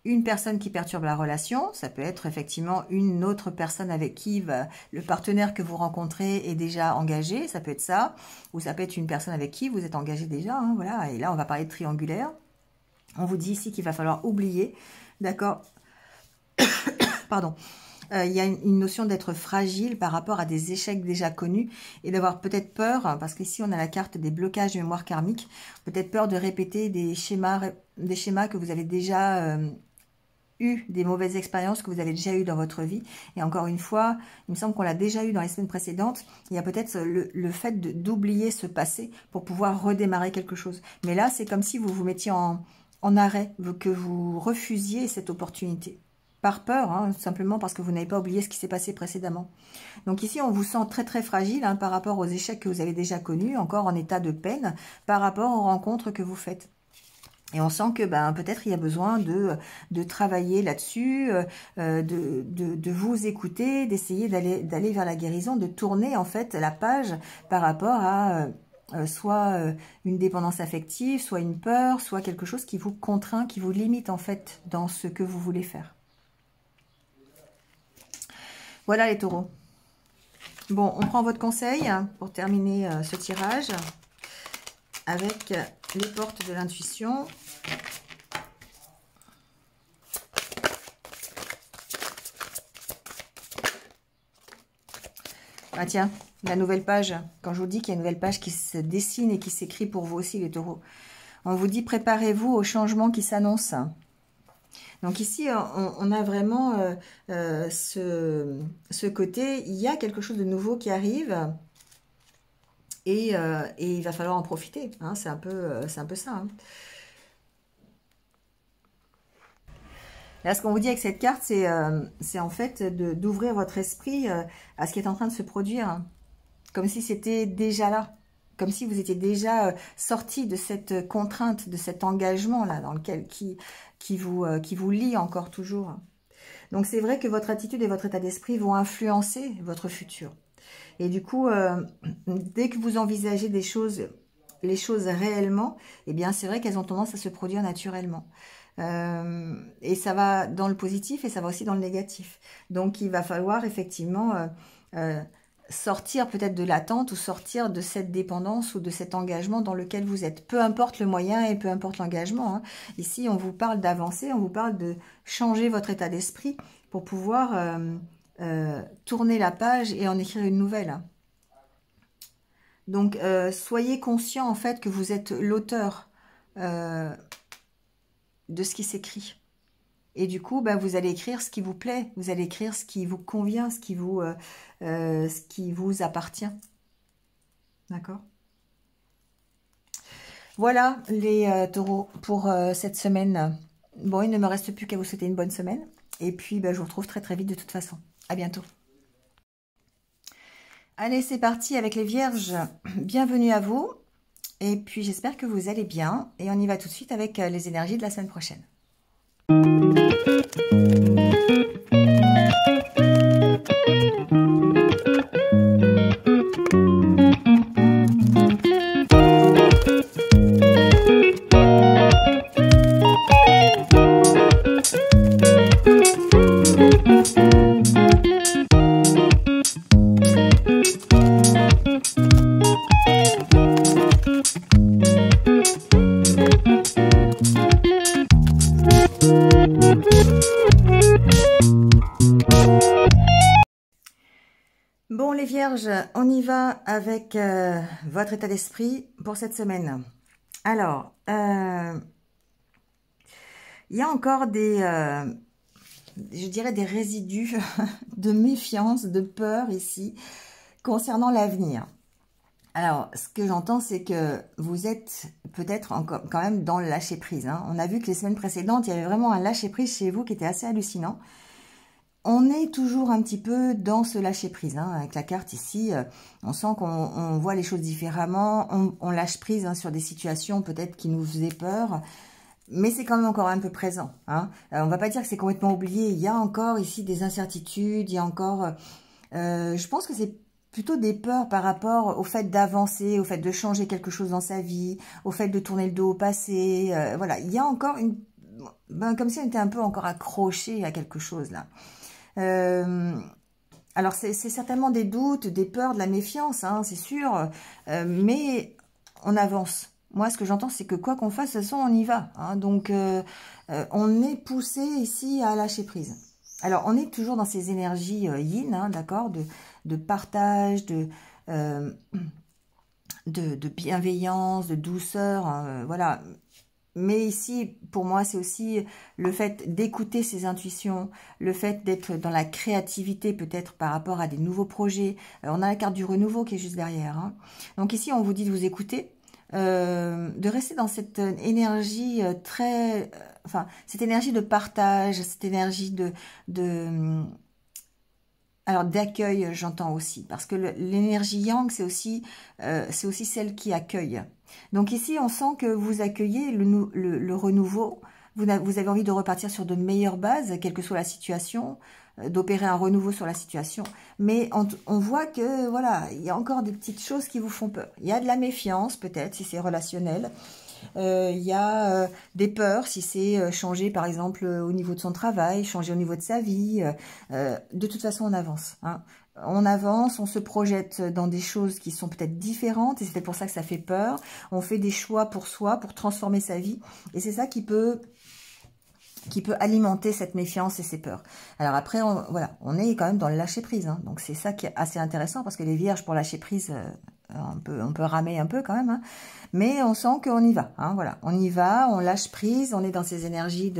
une personne qui perturbe la relation, ça peut être effectivement une autre personne avec qui le partenaire que vous rencontrez est déjà engagé, ça peut être ça, ou ça peut être une personne avec qui vous êtes engagé déjà, hein, voilà, et là on va parler de triangulaire. On vous dit ici qu'il va falloir oublier, d'accord? Pardon. Il y a une notion d'être fragile par rapport à des échecs déjà connus et d'avoir peut-être peur, parce qu'ici on a la carte des blocages de mémoire karmique, peut-être peur de répéter des schémas que vous avez déjà eu, des mauvaises expériences que vous avez déjà eues dans votre vie. Et encore une fois, il me semble qu'on l'a déjà eu dans les semaines précédentes, il y a peut-être le fait d'oublier ce passé pour pouvoir redémarrer quelque chose. Mais là, c'est comme si vous vous mettiez en arrêt, que vous refusiez cette opportunité. Par peur, hein, simplement parce que vous n'avez pas oublié ce qui s'est passé précédemment. Donc ici, on vous sent très très fragile hein, par rapport aux échecs que vous avez déjà connus, encore en état de peine, par rapport aux rencontres que vous faites. Et on sent que peut-être il y a besoin de travailler là-dessus, de vous écouter, d'essayer d'aller vers la guérison, de tourner en fait la page par rapport à soit une dépendance affective, soit une peur, soit quelque chose qui vous contraint, qui vous limite en fait dans ce que vous voulez faire. Voilà les taureaux. Bon, on prend votre conseil pour terminer ce tirage avec les portes de l'intuition. Ah tiens, la nouvelle page. Quand je vous dis qu'il y a une nouvelle page qui se dessine et qui s'écrit pour vous aussi les taureaux. On vous dit préparez-vous au changement qui s'annonce. Donc ici, on a vraiment ce côté, il y a quelque chose de nouveau qui arrive et il va falloir en profiter. Hein, c'est un peu ça. Hein. Là, ce qu'on vous dit avec cette carte, c'est en fait d'ouvrir votre esprit à ce qui est en train de se produire. Hein. Comme si c'était déjà là. Comme si vous étiez déjà sorti de cette contrainte, de cet engagement-là, dans lequel qui vous lie encore toujours. Donc, c'est vrai que votre attitude et votre état d'esprit vont influencer votre futur. Et du coup, dès que vous envisagez les choses réellement, eh bien, c'est vrai qu'elles ont tendance à se produire naturellement. Et ça va dans le positif et ça va aussi dans le négatif. Donc, il va falloir effectivement sortir peut-être de l'attente ou sortir de cette dépendance ou de cet engagement dans lequel vous êtes. Peu importe le moyen et peu importe l'engagement. Hein. Ici, on vous parle d'avancer, on vous parle de changer votre état d'esprit pour pouvoir tourner la page et en écrire une nouvelle. Donc, soyez conscient, en fait, que vous êtes l'auteur de ce qui s'écrit. Et du coup, bah, vous allez écrire ce qui vous plaît. Vous allez écrire ce qui vous convient, ce qui vous appartient. D'accord? Voilà, les taureaux, pour cette semaine. Bon, il ne me reste plus qu'à vous souhaiter une bonne semaine. Et puis, bah, je vous retrouve très très vite de toute façon. À bientôt. Allez, c'est parti avec les vierges. Bienvenue à vous. Et puis, j'espère que vous allez bien. Et on y va tout de suite avec les énergies de la semaine prochaine. Bon, les vierges, on y va avec votre état d'esprit pour cette semaine. Alors, il y a encore des, je dirais, des résidus de méfiance, de peur ici, concernant l'avenir. Alors, ce que j'entends, c'est que vous êtes peut-être encore quand même dans le lâcher-prise. Hein. On a vu que les semaines précédentes, il y avait vraiment un lâcher-prise chez vous qui était assez hallucinant. On est toujours un petit peu dans ce lâcher-prise. Hein. Avec la carte ici, on sent qu'on voit les choses différemment. On lâche prise hein, sur des situations peut-être qui nous faisaient peur. Mais c'est quand même encore un peu présent. Hein. On va pas dire que c'est complètement oublié. Il y a encore ici des incertitudes. Il y a encore... je pense que c'est plutôt des peurs par rapport au fait d'avancer, au fait de changer quelque chose dans sa vie, au fait de tourner le dos au passé. Voilà, il y a encore une... Ben, comme si on était un peu encore accroché à quelque chose là. Alors, c'est certainement des doutes, des peurs, de la méfiance, hein, c'est sûr, mais on avance. Moi, ce que j'entends, c'est que quoi qu'on fasse, de toute façon, on y va. Hein, donc, on est poussé ici à lâcher prise. Alors, on est toujours dans ces énergies yin, hein, d'accord, de partage, de bienveillance, de douceur, hein, voilà. Mais ici, pour moi, c'est aussi le fait d'écouter ses intuitions, le fait d'être dans la créativité peut-être par rapport à des nouveaux projets. On a la carte du renouveau qui est juste derrière. Hein. Donc ici, on vous dit de vous écouter, de rester dans cette énergie très... enfin, cette énergie de partage, cette énergie alors d'accueil, j'entends aussi, parce que l'énergie yang, c'est aussi celle qui accueille. Donc ici, on sent que vous accueillez le renouveau, vous avez envie de repartir sur de meilleures bases, quelle que soit la situation, d'opérer un renouveau sur la situation. Mais on voit que, voilà, il y a encore des petites choses qui vous font peur. Il y a de la méfiance, peut-être, si c'est relationnel. Il y a des peurs, si c'est changer par exemple au niveau de son travail, changer au niveau de sa vie. De toute façon, on avance. Hein. On avance, on se projette dans des choses qui sont peut-être différentes et c'est pour ça que ça fait peur. On fait des choix pour soi, pour transformer sa vie. Et c'est ça qui peut alimenter cette méfiance et ces peurs. Alors après, voilà, on est quand même dans le lâcher-prise. Hein. Donc c'est ça qui est assez intéressant parce que les vierges, pour lâcher prise, on peut ramer un peu quand même. Hein. Mais on sent qu'on y va. Hein, voilà, on y va, on lâche prise, on est dans ces énergies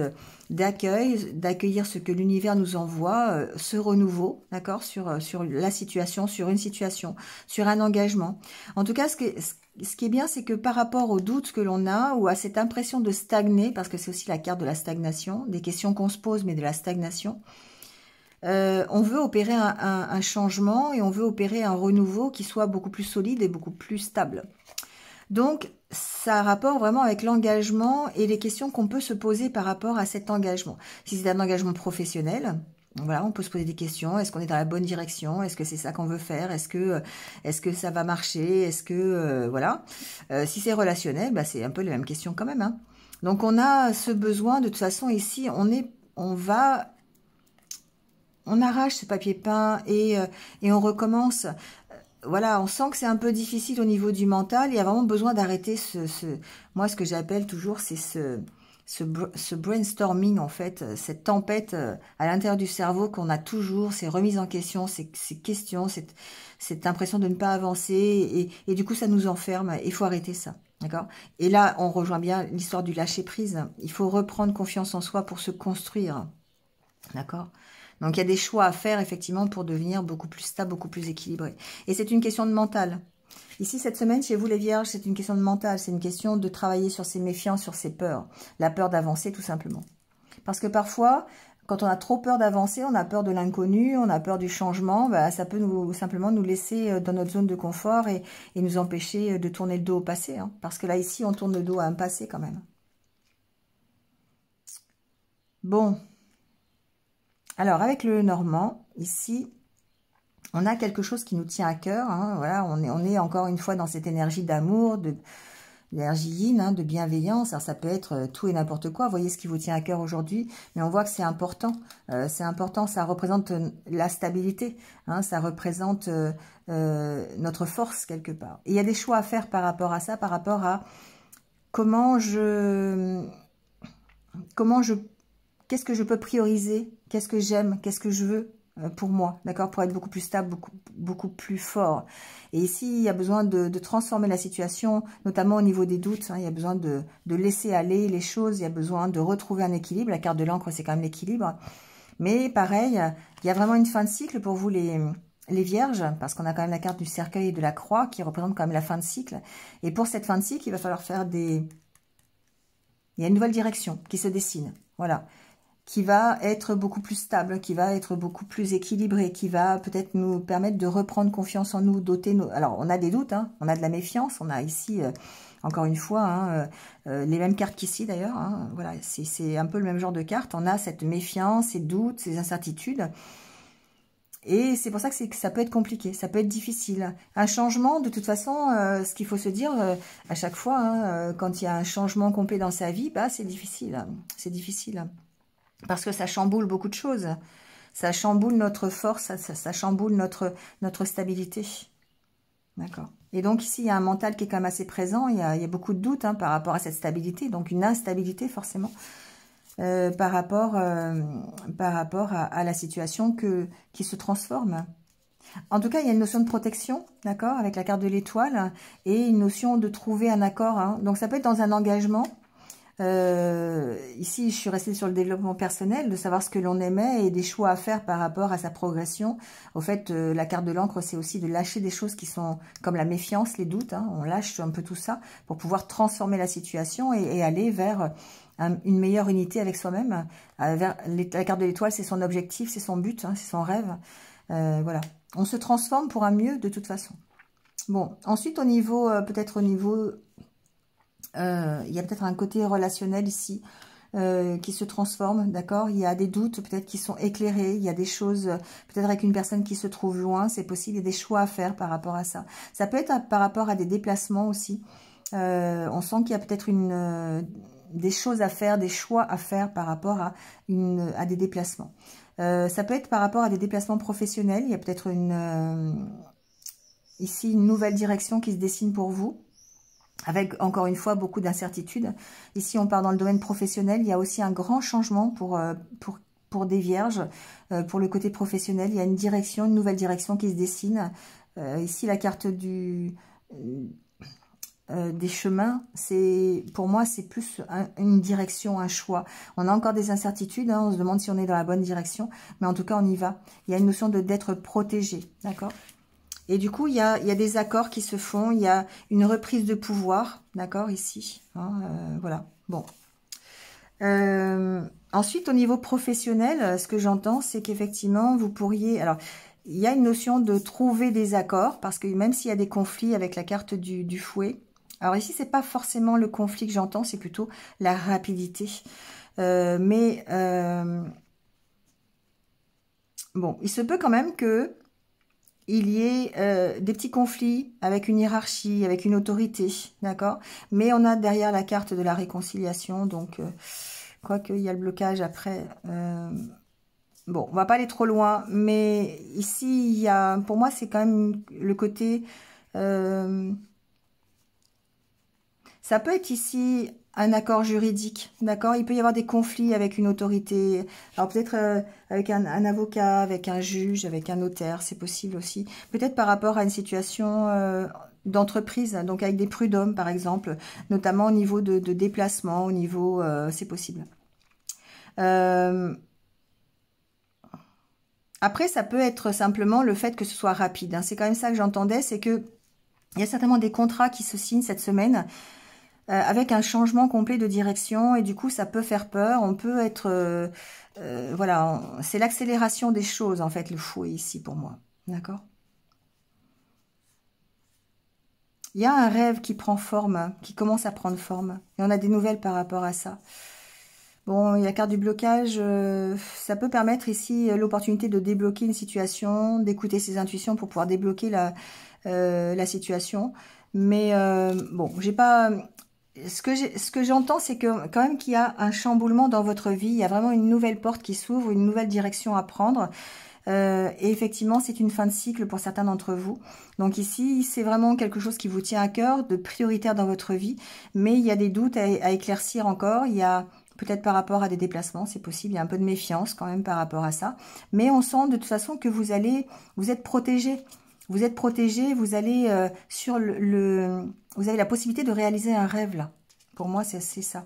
d'accueil, d'accueillir ce que l'univers nous envoie, ce renouveau, d'accord, sur la situation, sur une situation, sur un engagement. En tout cas, ce qui est bien, c'est que par rapport aux doutes que l'on a ou à cette impression de stagner, parce que c'est aussi la carte de la stagnation, des questions qu'on se pose, mais de la stagnation, on veut opérer un changement et on veut opérer un renouveau qui soit beaucoup plus solide et beaucoup plus stable. Donc, ça a rapport vraiment avec l'engagement et les questions qu'on peut se poser par rapport à cet engagement. Si c'est un engagement professionnel, voilà, on peut se poser des questions. Est-ce qu'on est dans la bonne direction? Est-ce que c'est ça qu'on veut faire? Est-ce que ça va marcher? Est-ce que voilà. Si c'est relationnel, bah, c'est un peu les mêmes questions quand même. Hein. Donc on a ce besoin de toute façon ici, on arrache ce papier peint et on recommence. Voilà, on sent que c'est un peu difficile au niveau du mental. Il y a vraiment besoin d'arrêter moi, ce que j'appelle toujours, c'est ce brainstorming, en fait, cette tempête à l'intérieur du cerveau qu'on a toujours, ces remises en question, ces questions, cette impression de ne pas avancer, et du coup, ça nous enferme. Il faut arrêter ça, d'accord? Et là, on rejoint bien l'histoire du lâcher-prise. Il faut reprendre confiance en soi pour se construire, d'accord? Donc, il y a des choix à faire, effectivement, pour devenir beaucoup plus stable, beaucoup plus équilibré. Et c'est une question de mental. Ici, cette semaine, chez vous les vierges, c'est une question de mental. C'est une question de travailler sur ses méfiances, sur ses peurs. La peur d'avancer, tout simplement. Parce que parfois, quand on a trop peur d'avancer, on a peur de l'inconnu, on a peur du changement, bah, ça peut simplement nous laisser dans notre zone de confort et nous empêcher de tourner le dos au passé. Hein. Parce que là, ici, on tourne le dos à un passé quand même. Bon. Alors, avec le Normand, ici... on a quelque chose qui nous tient à cœur, hein, voilà, on est encore une fois dans cette énergie d'amour, d'énergie yin, hein, de bienveillance. Alors ça peut être tout et n'importe quoi, vous voyez ce qui vous tient à cœur aujourd'hui, mais on voit que c'est important, ça représente la stabilité, hein, ça représente notre force quelque part. Et il y a des choix à faire par rapport à ça, par rapport à qu'est-ce que je peux prioriser, qu'est-ce que j'aime, qu'est-ce que je veux pour moi, d'accord, pour être beaucoup plus stable, beaucoup plus fort. Et ici, il y a besoin de transformer la situation, notamment au niveau des doutes, hein, il y a besoin de laisser aller les choses, il y a besoin de retrouver un équilibre. La carte de l'encre, c'est quand même l'équilibre. Mais pareil, il y a vraiment une fin de cycle pour vous les vierges, parce qu'on a quand même la carte du cercueil et de la croix qui représente quand même la fin de cycle. Et pour cette fin de cycle, il va falloir faire il y a une nouvelle direction qui se dessine, voilà, qui va être beaucoup plus stable, qui va être beaucoup plus équilibré, qui va peut-être nous permettre de reprendre confiance en nous, doter nos... Alors, on a des doutes, hein, on a de la méfiance, on a ici, encore une fois, hein, les mêmes cartes qu'ici d'ailleurs, hein, voilà, c'est un peu le même genre de carte, on a cette méfiance, ces doutes, ces incertitudes, et c'est pour ça que ça peut être compliqué, ça peut être difficile. Un changement, de toute façon, ce qu'il faut se dire à chaque fois, hein, quand il y a un changement complet dans sa vie, bah, c'est difficile, c'est difficile. Parce que ça chamboule beaucoup de choses. Ça chamboule notre force, ça chamboule notre stabilité. D'accord. Et donc ici, il y a un mental qui est quand même assez présent. Il y a beaucoup de doutes hein, par rapport à cette stabilité. Donc une instabilité forcément par rapport à la situation qui se transforme. En tout cas, il y a une notion de protection, d'accord, avec la carte de l'étoile. Et une notion de trouver un accord. Hein. Donc ça peut être dans un engagement. Ici, je suis restée sur le développement personnel, de savoir ce que l'on aimait et des choix à faire par rapport à sa progression. Au fait, la carte de l'encre, c'est aussi de lâcher des choses qui sont comme la méfiance, les doutes. Hein, on lâche un peu tout ça pour pouvoir transformer la situation et aller vers une meilleure unité avec soi-même. La carte de l'étoile, c'est son objectif, c'est son but, hein, c'est son rêve. Voilà. On se transforme pour un mieux de toute façon. Bon, ensuite, peut-être au niveau... il y a peut-être un côté relationnel ici qui se transforme, d'accord? Il y a des doutes peut-être qui sont éclairés, il y a des choses peut-être avec une personne qui se trouve loin, c'est possible, il y a des choix à faire par rapport à ça. Ça peut être par rapport à des déplacements aussi. On sent qu'il y a peut-être des choses à faire, des choix à faire par rapport à des déplacements. Ça peut être par rapport à des déplacements professionnels, il y a peut-être ici une nouvelle direction qui se dessine pour vous. Avec, encore une fois, beaucoup d'incertitudes. Ici, on part dans le domaine professionnel. Il y a aussi un grand changement pour des vierges. Pour le côté professionnel, il y a une nouvelle direction qui se dessine. Ici, la carte des chemins, pour moi, c'est plus une direction, un choix. On a encore des incertitudes, hein, on se demande si on est dans la bonne direction. Mais en tout cas, on y va. Il y a une notion d'être protégé, d'accord ? Et du coup, il y a des accords qui se font, il y a une reprise de pouvoir, d'accord, ici. Hein, voilà, bon. Ensuite, au niveau professionnel, ce que j'entends, c'est qu'effectivement, vous pourriez... Alors, il y a une notion de trouver des accords, parce que même s'il y a des conflits avec la carte du fouet, alors ici, c'est pas forcément le conflit que j'entends, c'est plutôt la rapidité. Bon, il se peut quand même que il y ait des petits conflits avec une hiérarchie, avec une autorité, d'accord? Mais on a derrière la carte de la réconciliation, donc quoique il y a le blocage après. Bon, on va pas aller trop loin, mais ici, il y a, pour moi, c'est quand même le côté... ça peut être ici un accord juridique, d'accord? Il peut y avoir des conflits avec une autorité, alors peut-être avec un avocat, avec un juge, avec un notaire, c'est possible aussi. Peut-être par rapport à une situation d'entreprise, donc avec des prud'hommes par exemple, notamment au niveau de déplacement, au niveau, c'est possible. Après, ça peut être simplement le fait que ce soit rapide, hein. C'est quand même ça que j'entendais, c'est que il y a certainement des contrats qui se signent cette semaine, avec un changement complet de direction et du coup ça peut faire peur, on peut être voilà, c'est l'accélération des choses en fait le fouet ici pour moi, d'accord? Il y a un rêve qui prend forme, qui commence à prendre forme et on a des nouvelles par rapport à ça. Bon, il y a la carte du blocage, ça peut permettre ici l'opportunité de débloquer une situation, d'écouter ses intuitions pour pouvoir débloquer la situation. Mais bon, j'ai pas. Ce que j'entends, c'est que quand même qu'il y a un chamboulement dans votre vie, il y a vraiment une nouvelle porte qui s'ouvre, une nouvelle direction à prendre. Et effectivement, c'est une fin de cycle pour certains d'entre vous. Donc ici, c'est vraiment quelque chose qui vous tient à cœur, de prioritaire dans votre vie. Mais il y a des doutes à éclaircir encore. Il y a peut-être par rapport à des déplacements, c'est possible. Il y a un peu de méfiance quand même par rapport à ça. Mais on sent de toute façon que vous êtes protégé. Vous êtes protégé, vous allez sur vous avez la possibilité de réaliser un rêve là. Pour moi, c'est ça.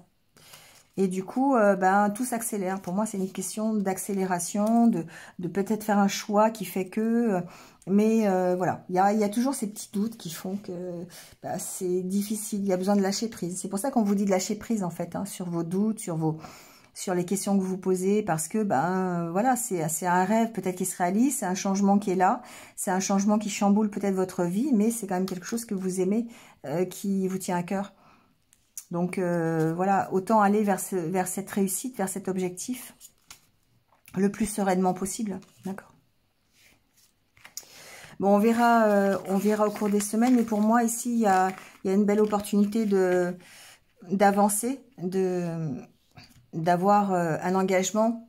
Et du coup, ben, tout s'accélère. Pour moi, c'est une question d'accélération, de peut-être faire un choix qui fait que... mais voilà, il y a toujours ces petits doutes qui font que bah, c'est difficile. Il y a besoin de lâcher prise. C'est pour ça qu'on vous dit de lâcher prise, en fait, hein, sur vos doutes, sur les questions que vous posez, parce que ben voilà, c'est un rêve peut-être qui se réalise, c'est un changement qui est là, c'est un changement qui chamboule peut-être votre vie, mais c'est quand même quelque chose que vous aimez, qui vous tient à cœur. Donc voilà, autant aller vers cette réussite, vers cet objectif, le plus sereinement possible, d'accord. Bon, on verra au cours des semaines, mais pour moi ici, il y a une belle opportunité d'avancer, d'avoir un engagement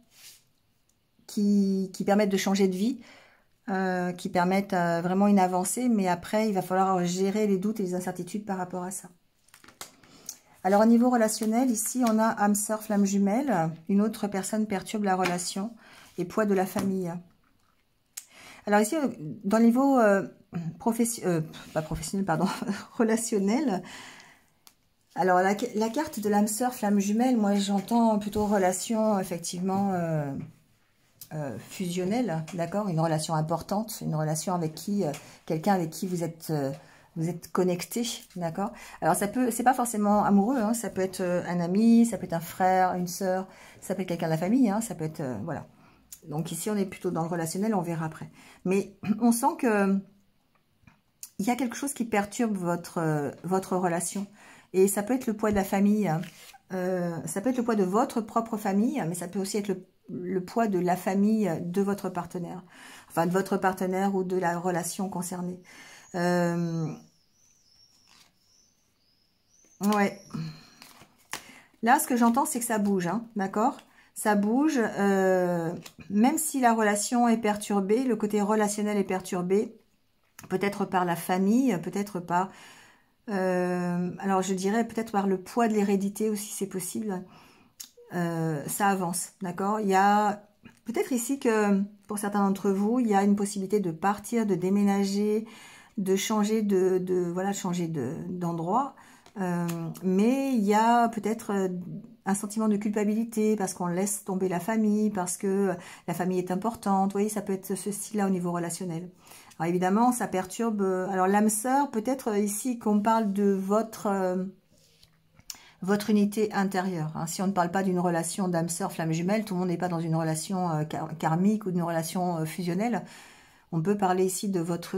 qui permette de changer de vie, qui permette vraiment une avancée, mais après, il va falloir gérer les doutes et les incertitudes par rapport à ça. Alors, au niveau relationnel, ici, on a âme sœur, flamme jumelle. Une autre personne perturbe la relation et poids de la famille. Alors ici, dans le niveau pas professionnel, pardon, relationnel, alors la carte de l'âme sœur, flamme jumelle, moi j'entends plutôt relation, effectivement, fusionnelle, d'accord, une relation importante, une relation avec qui, quelqu'un avec qui vous êtes connecté, d'accord. Alors ça peut, c'est pas forcément amoureux, hein, ça peut être un ami, ça peut être un frère, une sœur, ça peut être quelqu'un de la famille, hein, ça peut être, voilà. Donc ici on est plutôt dans le relationnel, on verra après. Mais on sent que il y a quelque chose qui perturbe votre relation. Et ça peut être le poids de la famille, hein. Ça peut être le poids de votre propre famille, mais ça peut aussi être le poids de la famille de votre partenaire. Enfin, de votre partenaire ou de la relation concernée. Ouais. Là, ce que j'entends, c'est que ça bouge, hein, d'accord? Ça bouge, même si la relation est perturbée, le côté relationnel est perturbé, peut-être par la famille, peut-être par... alors, je dirais peut-être par le poids de l'hérédité aussi, c'est possible. Ça avance, d'accord? Il y a peut-être ici que, pour certains d'entre vous, il y a une possibilité de partir, de déménager, de changer voilà, changer d'endroit. Mais il y a peut-être un sentiment de culpabilité parce qu'on laisse tomber la famille, parce que la famille est importante. Vous voyez, ça peut être ce style-là au niveau relationnel. Alors évidemment, ça perturbe... alors l'âme sœur, peut-être ici qu'on parle de votre unité intérieure. Hein. Si on ne parle pas d'une relation d'âme sœur, flamme jumelle, tout le monde n'est pas dans une relation karmique ou d'une relation fusionnelle. On peut parler ici de votre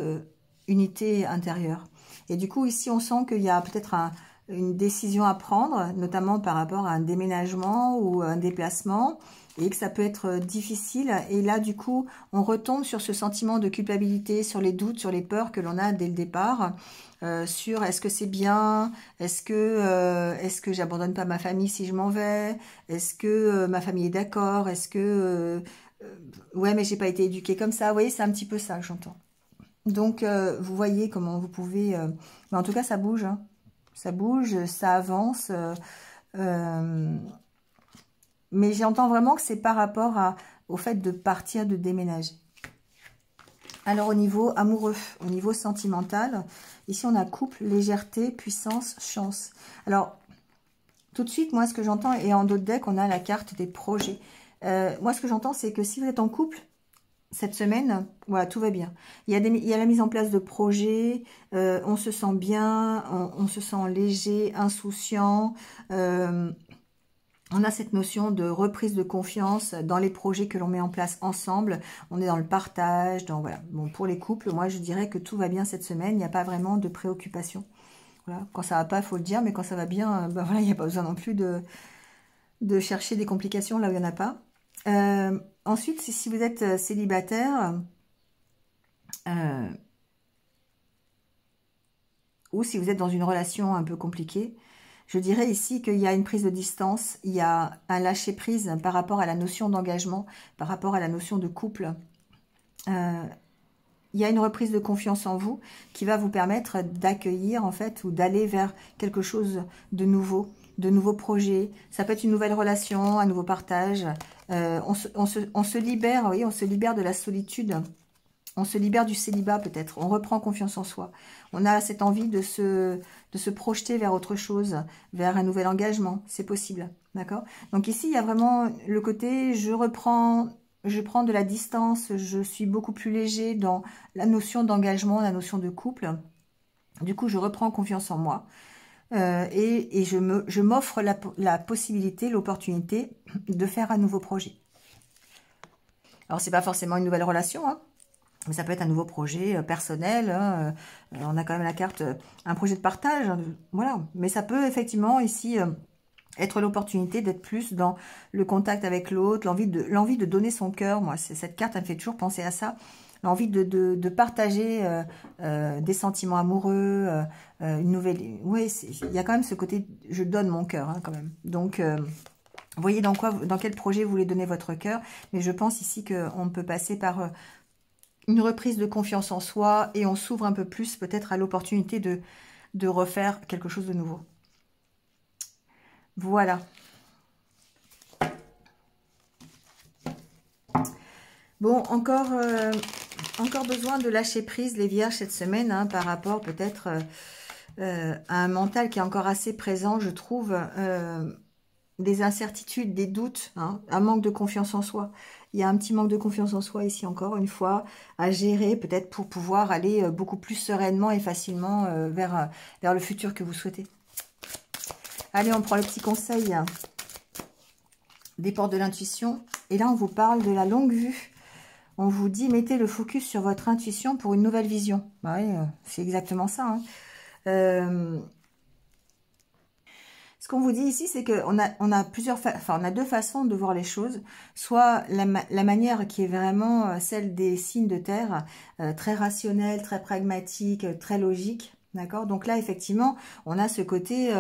unité intérieure. Et du coup, ici, on sent qu'il y a peut-être une décision à prendre, notamment par rapport à un déménagement ou un déplacement, et que ça peut être difficile. Et là, du coup, on retombe sur ce sentiment de culpabilité, sur les doutes, sur les peurs que l'on a dès le départ, sur est-ce que c'est bien, est-ce que j'abandonne pas ma famille si je m'en vais, est-ce que ma famille est d'accord, est-ce que... ouais, mais j'ai pas été éduquée comme ça. Vous voyez, c'est un petit peu ça que j'entends. Donc, vous voyez comment vous pouvez... mais en tout cas, ça bouge, hein. Ça bouge, ça avance. Mais j'entends vraiment que c'est par rapport au fait de partir, de déménager. Alors, au niveau amoureux, au niveau sentimental, ici, on a couple, légèreté, puissance, chance. Alors, tout de suite, moi, ce que j'entends, et en d'autres decks, on a la carte des projets. Moi, ce que j'entends, c'est que si vous êtes en couple, cette semaine, voilà, tout va bien. Il y a la mise en place de projets, on se sent bien, on se sent léger, insouciant. On a cette notion de reprise de confiance dans les projets que l'on met en place ensemble. On est dans le partage, voilà. Bon, pour les couples, moi, je dirais que tout va bien cette semaine. Il n'y a pas vraiment de préoccupation. Voilà. Quand ça va pas, il faut le dire, mais quand ça va bien, ben voilà, il n'y a pas besoin non plus de chercher des complications là où il n'y en a pas. Ensuite, si vous êtes célibataire, ou si vous êtes dans une relation un peu compliquée, je dirais ici qu'il y a une prise de distance, il y a un lâcher-prise par rapport à la notion d'engagement, par rapport à la notion de couple. Il y a une reprise de confiance en vous qui va vous permettre d'accueillir, en fait, ou d'aller vers quelque chose de nouveau, de nouveaux projets. Ça peut être une nouvelle relation, un nouveau partage. On se libère, oui, on se libère de la solitude. On se libère du célibat peut-être, on reprend confiance en soi. On a cette envie de se projeter vers autre chose, vers un nouvel engagement, c'est possible, d'accord? Donc ici, il y a vraiment le côté, je prends de la distance, je suis beaucoup plus léger dans la notion d'engagement, la notion de couple. Du coup, je reprends confiance en moi et je m'offre la possibilité, l'opportunité de faire un nouveau projet. Alors, c'est pas forcément une nouvelle relation, hein. Mais ça peut être un nouveau projet personnel. Hein, on a quand même la carte, un projet de partage. Voilà. Mais ça peut effectivement ici être l'opportunité d'être plus dans le contact avec l'autre, l'envie de donner son cœur. Moi, cette carte, elle me fait toujours penser à ça. L'envie de partager des sentiments amoureux, une nouvelle... Oui, il y a quand même ce côté, je donne mon cœur hein, quand même. Donc... vous voyez dans quel projet vous voulez donner votre cœur. Mais je pense ici qu'on peut passer par... une reprise de confiance en soi et on s'ouvre un peu plus peut-être à l'opportunité de refaire quelque chose de nouveau. Voilà. Bon, encore besoin de lâcher prise les vierges cette semaine hein, par rapport peut-être à un mental qui est encore assez présent, je trouve, des incertitudes, des doutes, hein, un manque de confiance en soi. Il y a un petit manque de confiance en soi ici encore une fois à gérer peut-être pour pouvoir aller beaucoup plus sereinement et facilement vers le futur que vous souhaitez. Allez, on prend le petit conseil des portes de l'intuition. Et là, on vous parle de la longue vue. On vous dit, mettez le focus sur votre intuition pour une nouvelle vision. Bah oui, c'est exactement ça. Hein. Ce qu'on vous dit ici, c'est qu'on a deux façons de voir les choses. Soit la manière qui est vraiment celle des signes de terre, très rationnelle, très pragmatique, très logique. D'accord? Donc là, effectivement, on a ce côté,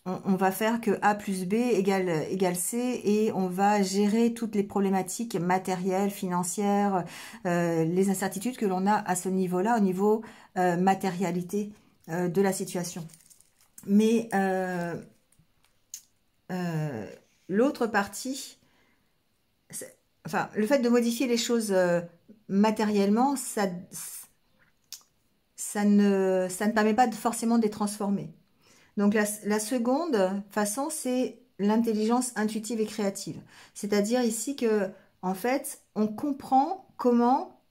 on va faire que A plus B égale C et on va gérer toutes les problématiques matérielles, financières, les incertitudes que l'on a à ce niveau-là, au niveau matérialité de la situation. Mais... l'autre partie, enfin, le fait de modifier les choses matériellement, ça ne permet pas forcément de les transformer. Donc, la seconde façon, c'est l'intelligence intuitive et créative. C'est-à-dire ici que, en fait, on comprend comment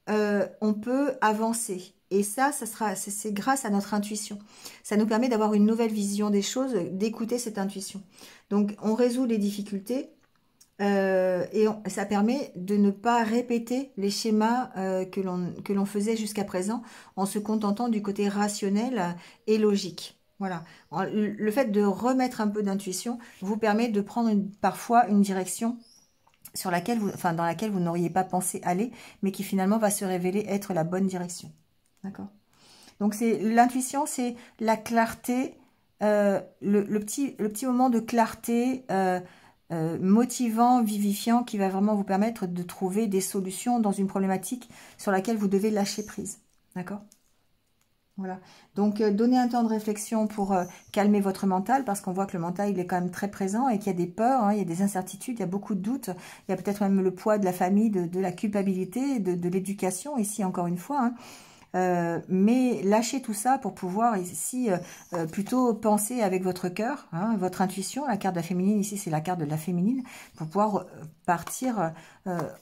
on peut avancer. Et c'est grâce à notre intuition. Ça nous permet d'avoir une nouvelle vision des choses, d'écouter cette intuition. Donc, on résout les difficultés et ça permet de ne pas répéter les schémas que l'on faisait jusqu'à présent en se contentant du côté rationnel et logique. Voilà. Le fait de remettre un peu d'intuition vous permet de prendre parfois une direction dans laquelle vous n'auriez pas pensé aller, mais qui finalement va se révéler être la bonne direction. D'accord? Donc, l'intuition, c'est la clarté, le petit moment de clarté motivant, vivifiant, qui va vraiment vous permettre de trouver des solutions dans une problématique sur laquelle vous devez lâcher prise. D'accord? Voilà. Donc, donnez un temps de réflexion pour calmer votre mental, parce qu'on voit que le mental, il est quand même très présent et qu'il y a des peurs, hein, il y a des incertitudes, il y a beaucoup de doutes. Il y a peut-être même le poids de la famille, de la culpabilité, de l'éducation, ici, encore une fois. Hein. Mais lâchez tout ça pour pouvoir ici plutôt penser avec votre cœur, hein, votre intuition. La carte de la féminine, ici, c'est la carte de la féminine, pour pouvoir partir,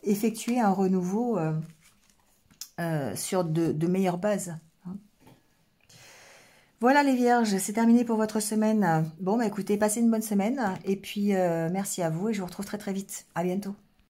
effectuer un renouveau sur de meilleures bases. Voilà les vierges, c'est terminé pour votre semaine. Bon, bah écoutez, passez une bonne semaine et puis merci à vous et je vous retrouve très très vite. À bientôt.